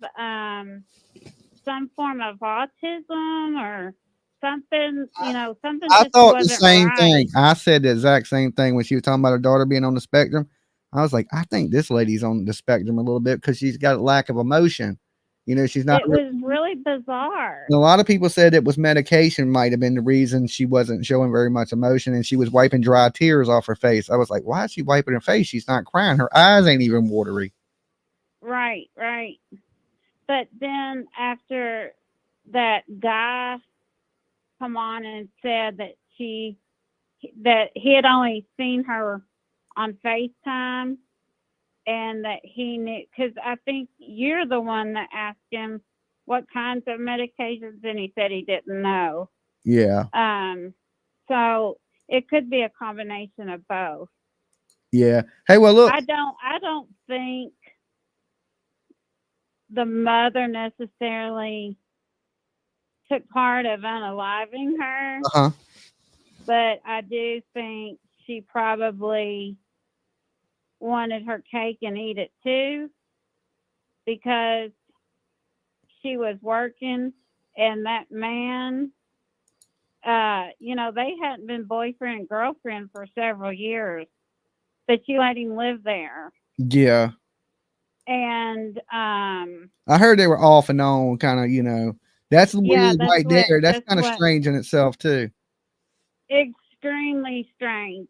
some form of autism or something? Something. I just thought the wasn't same right. thing. I said the exact same thing when she was talking about her daughter being on the spectrum. I was like, I think this lady's on the spectrum a little bit because she's got a lack of emotion. She's not. It was really bizarre. A lot of people said it was medication might have been the reason she wasn't showing very much emotion and she was wiping dry tears off her face. I was like, why is she wiping her face? She's not crying. Her eyes ain't even watery. Right. But then after that guy come on and said that he had only seen her on FaceTime and that he knew, because I think you're the one that asked him what kinds of medications and he said he didn't know. Yeah. So it could be a combination of both. Yeah. Hey, well, look. I don't think the mother necessarily took part of unaliving her. But I do think she probably wanted her cake and eat it too, because she was working and that man, they hadn't been boyfriend and girlfriend for several years, but she let him live there. Yeah. And I heard they were off and on, kind of, that's weird right there. That's kind of strange in itself too. Extremely strange.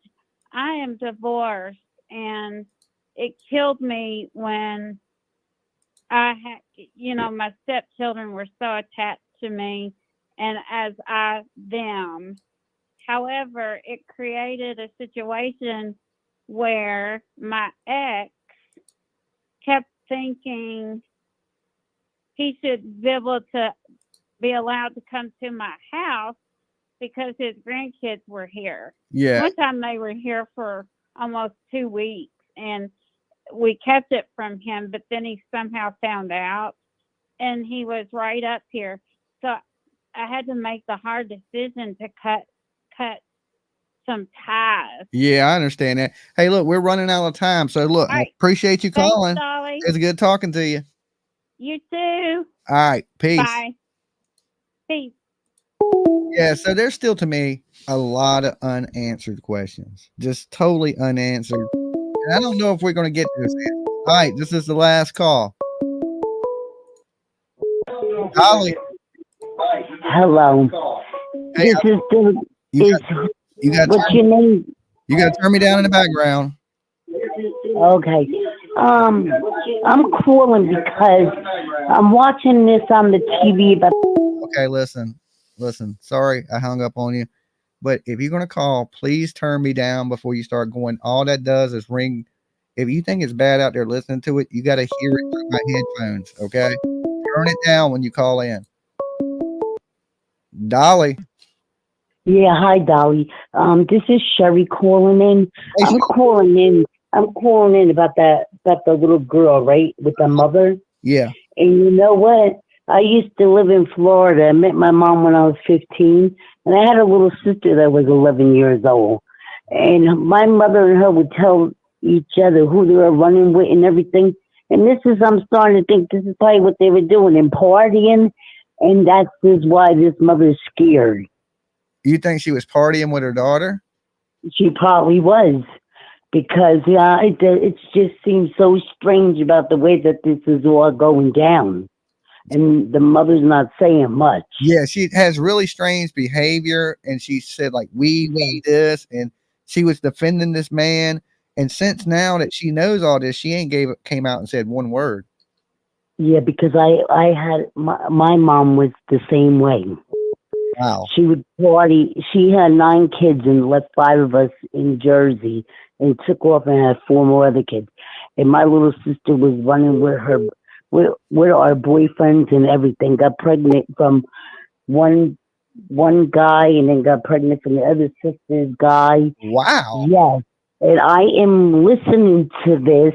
I am divorced and it killed me when I had, my stepchildren were so attached to me and as I them. However, it created a situation where my ex kept thinking he should be able to be allowed to come to my house because his grandkids were here. Yeah. One time they were here for almost 2 weeks and we kept it from him, but then he somehow found out, and he was right up here. So I had to make the hard decision to cut some ties. Yeah, I understand that. Hey, look, we're running out of time. So look, All I right. appreciate you Thanks, calling. Dolly. It's good talking to you. You too. All right. Peace. Bye. Peace. Yeah, so there's still to me a lot of unanswered questions. Just totally unanswered. And I don't know if we're going to get to this. All right, this is the last call. Dolly. Hello. Hey, This is the. You got what's your name? You got to turn me down in the background. Okay. I'm calling because I'm watching this on the TV. But okay, listen. Sorry, I hung up on you. But if you're gonna call, please turn me down before you start going. All that does is ring. If you think it's bad out there listening to it, you got to hear it through my headphones. Okay, turn it down when you call in. Dolly. Yeah, hi Dolly. This is Sherry calling in. I'm calling in about the little girl, right, with the mother. Yeah. And you know what? I used to live in Florida. I met my mom when I was 15, and I had a little sister that was 11 years old. And my mother and her would tell each other who they were running with and everything. And I'm starting to think this is probably what they were doing and partying, and that is why this mother's scared. You think she was partying with her daughter? She probably was, because it just seems so strange about the way that this is all going down. And the mother's not saying much. Yeah, she has really strange behavior, and she said like we this, and she was defending this man. And since now that she knows all this, she ain't came out and said one word. Yeah, because I had my mom was the same way. Wow. She would party. She had 9 kids and left 5 of us in Jersey and took off and had 4 more other kids. And my little sister was running with our boyfriends and everything. Got pregnant from one guy and then got pregnant from the other sister's guy. Wow. Yes. And I am listening to this.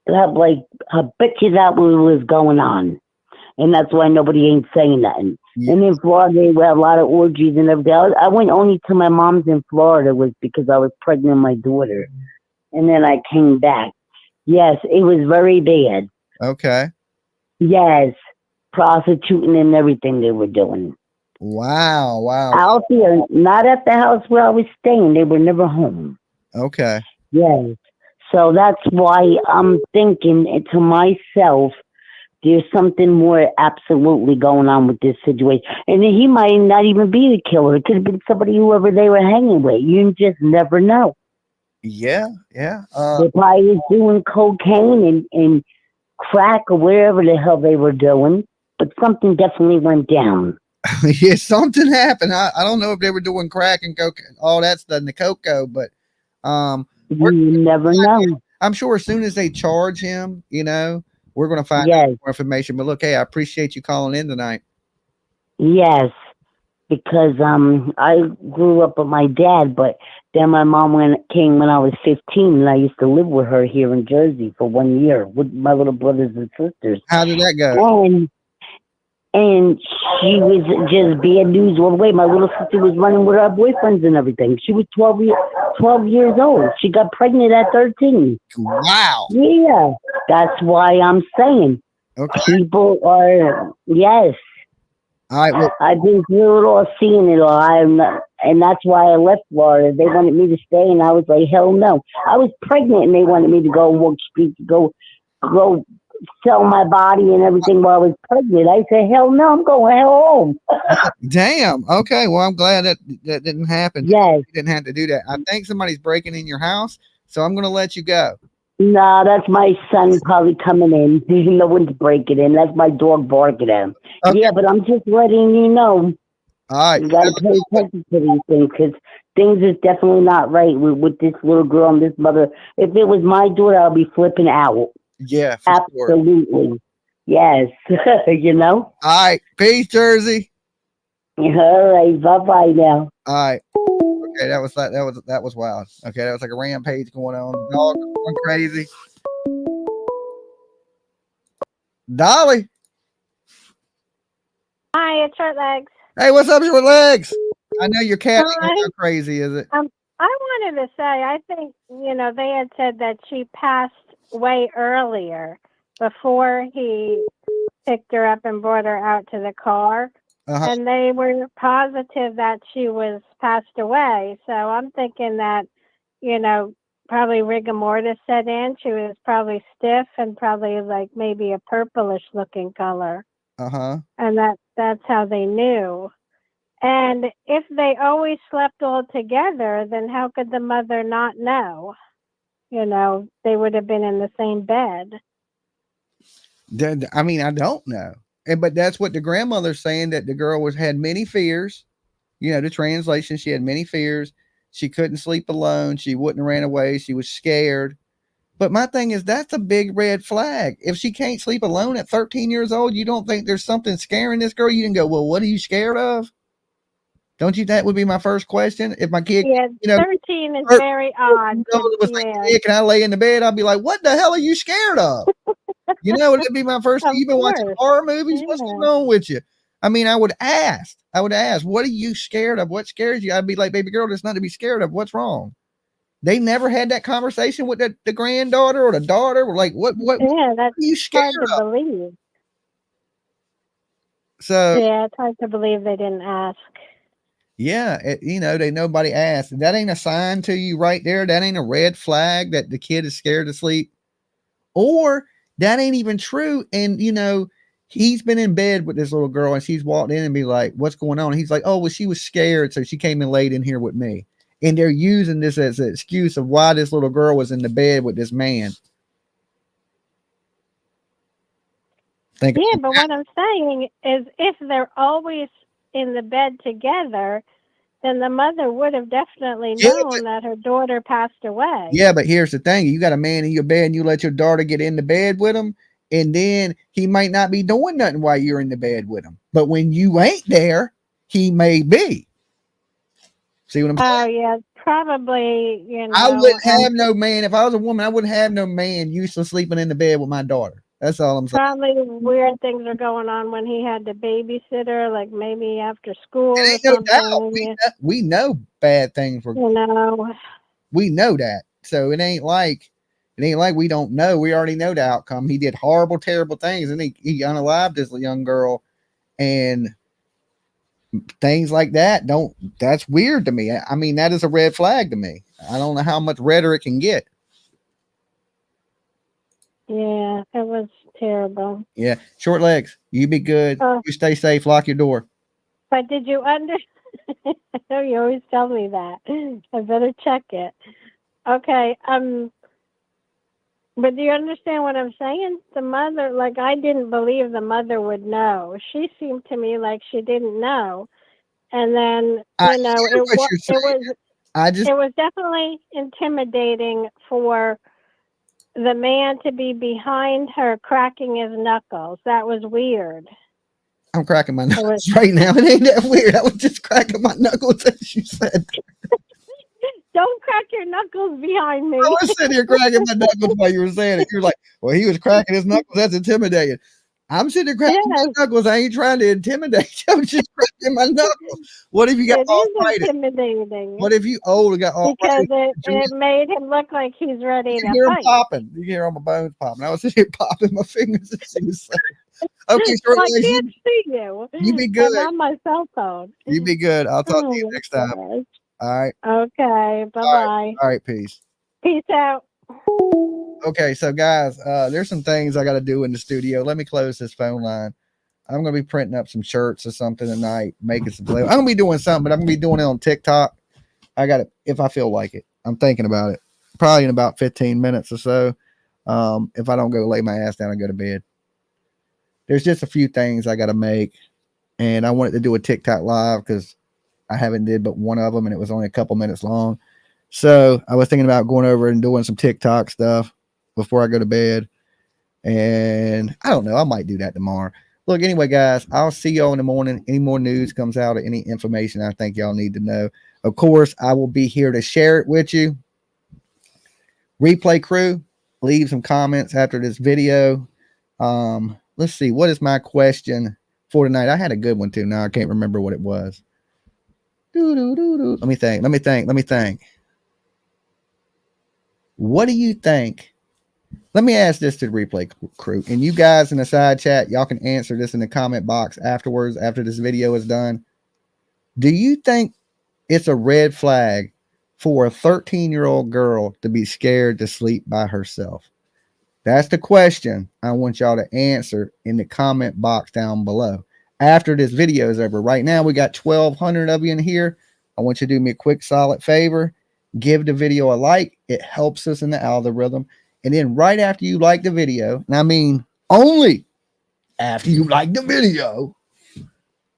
I bet you that was going on. And that's why nobody ain't saying nothing. Yeah. And in Florida, we had a lot of orgies and everything. I went only to my mom's in Florida was because I was pregnant with my daughter. And then I came back. Yes, it was very bad. Okay. Yes. Prostituting and everything they were doing. Wow. Out there, not at the house where I was staying. They were never home. Okay. Yes. So that's why I'm thinking to myself, there's something more absolutely going on with this situation. And he might not even be the killer. It could have been somebody, whoever they were hanging with. You just never know. Yeah. They probably was doing cocaine and crack or wherever the hell they were doing. But something definitely went down. Yeah, something happened. I don't know if they were doing crack and coke, all that stuff in the cocoa, but you never know. I'm sure as soon as they charge him, we're going to find out more information. But look, hey, I appreciate you calling in tonight. Yes, because I grew up with my dad, but then my mom came when I was 15, and I used to live with her here in Jersey for 1 year with my little brothers and sisters. How did that go? And she was just bad news all the way. My little sister was running with her boyfriends and everything. She was 12 years old. She got pregnant at 13. Wow. Yeah, that's why I'm saying. Okay. People are, yes. All right. Well, I've been through it all, seeing it all. And that's why I left Florida. They wanted me to stay, and I was like, hell no. I was pregnant, and they wanted me to go walk streets, go sell my body and everything while I was pregnant. I said, hell no, I'm going home. Damn. Okay. Well, I'm glad that didn't happen. Yes. You didn't have to do that. I think somebody's breaking in your house, so I'm going to let you go. No, that's my son probably coming in. No one's breaking in. That's my dog barking at him. Okay. Yeah, but I'm just letting you know. All right. You got to pay attention to these things, because things is definitely not right with this little girl and this mother. If it was my daughter, I'll be flipping out. Yeah, absolutely. Sure. Yes. All right. Peace, Jersey. All right. Bye-bye now. All right. Okay, that was wild. Okay, that was like a rampage going on. Dog going crazy. Dolly. Hi, it's Short Legs. Hey, what's up, Short Legs? I know your cat ain't gonna go crazy, is it? I wanted to say, I think, they had said that she passed way earlier before he picked her up and brought her out to the car. And they were positive that she was passed away. So I'm thinking that, probably rigor mortis set in. She was probably stiff and probably like maybe a purplish looking color. And that's how they knew. And if they always slept all together, then how could the mother not know? They would have been in the same bed. I mean, I don't know. But that's what the grandmother's saying, that the girl had many fears. The translation, she had many fears. She couldn't sleep alone. She wouldn't have ran away. She was scared. But my thing is, that's a big red flag. If she can't sleep alone at 13 years old, you don't think there's something scaring this girl? You can go, well, what are you scared of? Don't you? That would be my first question. If my kid, 13 is very odd. Can I lay in the bed? I'll be like, what the hell are you scared of? It'd be my first. You've been watching horror movies. What's going on with you? I mean, I would ask, what are you scared of? What scares you? I'd be like, baby girl, there's nothing to be scared of. What's wrong? They never had that conversation with the granddaughter or the daughter. We're like, what that's are you scared hard to believe. So it's hard to believe they didn't ask. Yeah, nobody asked. That ain't a sign to you right there. That ain't a red flag that the kid is scared to sleep. Or that ain't even true. And, he's been in bed with this little girl and she's walked in and be like, what's going on? And he's like, oh, well, she was scared. So she came and laid in here with me. And they're using this as an excuse of why this little girl was in the bed with this man. But what I'm saying is if they're always in the bed together, then the mother would have definitely known that her daughter passed away. Yeah, but here's the thing. You got a man in your bed and you let your daughter get in the bed with him, and then he might not be doing nothing while you're in the bed with him. But when you ain't there, he may be. See what I'm saying? Oh, yeah, probably, I wouldn't have no man. If I was a woman, I wouldn't have no man used to sleeping in the bed with my daughter. That's all I'm saying. Probably weird things are going on when he had the babysitter, like maybe after school or something. No doubt. We know bad things were. We know that. So it ain't like we don't know. We already know the outcome. He did horrible, terrible things, and he unalived this young girl, and things like that. That's weird to me. I mean, that is a red flag to me. I don't know how much redder it can get. Yeah, it was terrible. Yeah, Short Legs. You be good. You stay safe. Lock your door. But did you I know you always tell me that. I better check it. Okay. But do you understand what I'm saying? The mother, like, I didn't believe the mother would know. She seemed to me like she didn't know. And then, it was definitely intimidating for the man to be behind her cracking his knuckles. That was weird. I'm cracking my knuckles right now. It ain't that weird. I was just cracking my knuckles as you said. Don't crack your knuckles behind me. I was sitting here cracking my knuckles while you were saying it. You're like, well, he was cracking his knuckles. That's intimidating. I'm sitting there cracking my knuckles. I ain't trying to intimidate you. I'm just cracking my knuckles. What if you got arthritis? Intimidating. What if you old and got arthritis? Because it made him look like he's ready to hear him fight. popping. You hear all my bones popping. I was sitting here popping my fingers as she was saying. Okay, Short I Legs, can't see you. You be good. I'm on my cell phone. You be good. I'll talk to you next time. Gosh. All right. Okay. Bye-bye. All right. Peace. Peace out. Okay, so guys, there's some things I got to do in the studio. Let me close this phone line. I'm going to be printing up some shirts or something tonight, making some play. I'm going to be doing something, but I'm going to be doing it on TikTok. I got it if I feel like it. I'm thinking about it. Probably in about 15 minutes or so. If I don't go lay my ass down and go to bed. There's just a few things I got to make, and I wanted to do a TikTok live because I haven't did but one of them, and it was only a couple minutes long. So I was thinking about going over and doing some TikTok stuff before I go to bed. And I don't know. I might do that tomorrow. Look, anyway, guys, I'll see y'all in the morning. Any more news comes out or any information I think y'all need to know, Of course, I will be here to share it with you. Replay crew, leave some comments after this video. Let's see. What is my question for tonight? I had a good one too. Now I can't remember what it was. Let me think. What do you think? Let me ask this to the replay crew. And you guys in the side chat, y'all can answer this in the comment box afterwards, after this video is done. Do you think it's a red flag for a 13-year-old girl to be scared to sleep by herself? That's the question I want y'all to answer in the comment box down below after this video is over. Right now, we got 1,200 of you in here. I want you to do me a quick solid favor. Give the video a like. It helps us in the algorithm. And then right after you like the video, and I mean only after you like the video,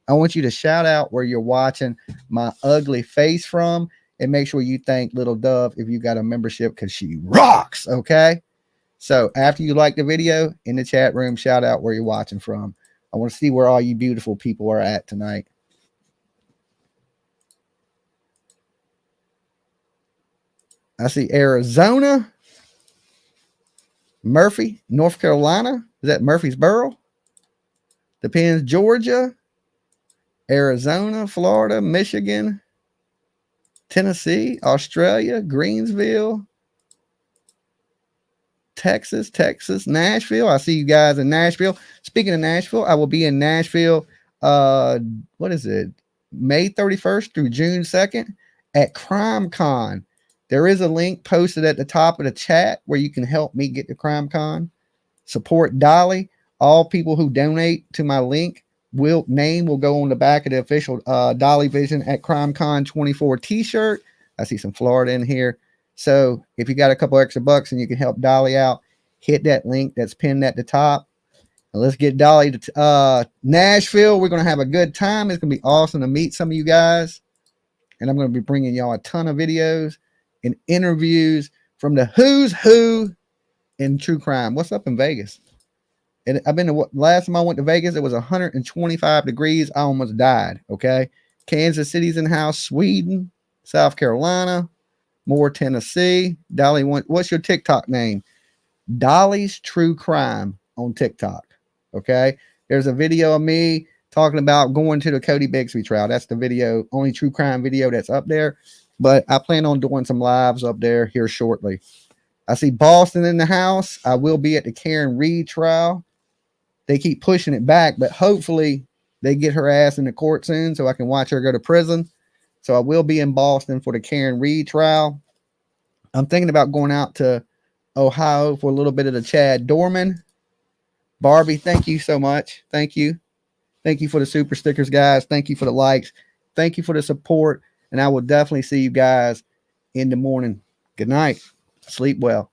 I want you to shout out where you're watching my ugly face from, and make sure you thank Little Dove if you got a membership, because she rocks, okay? So after you like the video, in the chat room, shout out where you're watching from. I want to see where all you beautiful people are at tonight. I see Arizona, Murphy, North Carolina. Is that Murfreesboro? Depends. Georgia, Arizona, Florida, Michigan, Tennessee, Australia, Greensville, Texas, Nashville. I see you guys in Nashville. Speaking of Nashville, I will be in Nashville. What is it? May 31st through June 2nd at CrimeCon. There is a link posted at the top of the chat where you can help me get to CrimeCon. Support Dolly. All people who donate to my link name will go on the back of the official Dolly Vision at CrimeCon 24 t-shirt. I see some Florida in here. So if you got a couple extra bucks and you can help Dolly out, hit that link that's pinned at the top. And let's get Dolly to Nashville. We're going to have a good time. It's going to be awesome to meet some of you guys. And I'm going to be bringing y'all a ton of videos and interviews from the who's who in true crime. What's up in Vegas? And I've been to last time I went to Vegas, it was 125 degrees. I almost died. Okay. Kansas City's in the house, Sweden, South Carolina, more Tennessee. Dolly, what's your TikTok name? Dolly's True Crime on TikTok. Okay. There's a video of me talking about going to the Cody Bixby trial. That's the video, only true crime video that's up there. But I plan on doing some lives up there here shortly. I see Boston in the house. I will be at the Karen Reed trial. They keep pushing it back, but hopefully they get her ass in the court soon so I can watch her go to prison. So I will be in Boston for the Karen Reed trial. I'm thinking about going out to Ohio for a little bit of the Chad Dorman. Barbie, thank you so much. Thank you. Thank you for the super stickers, guys. Thank you for the likes. Thank you for the support. And I will definitely see you guys in the morning. Good night. Sleep well.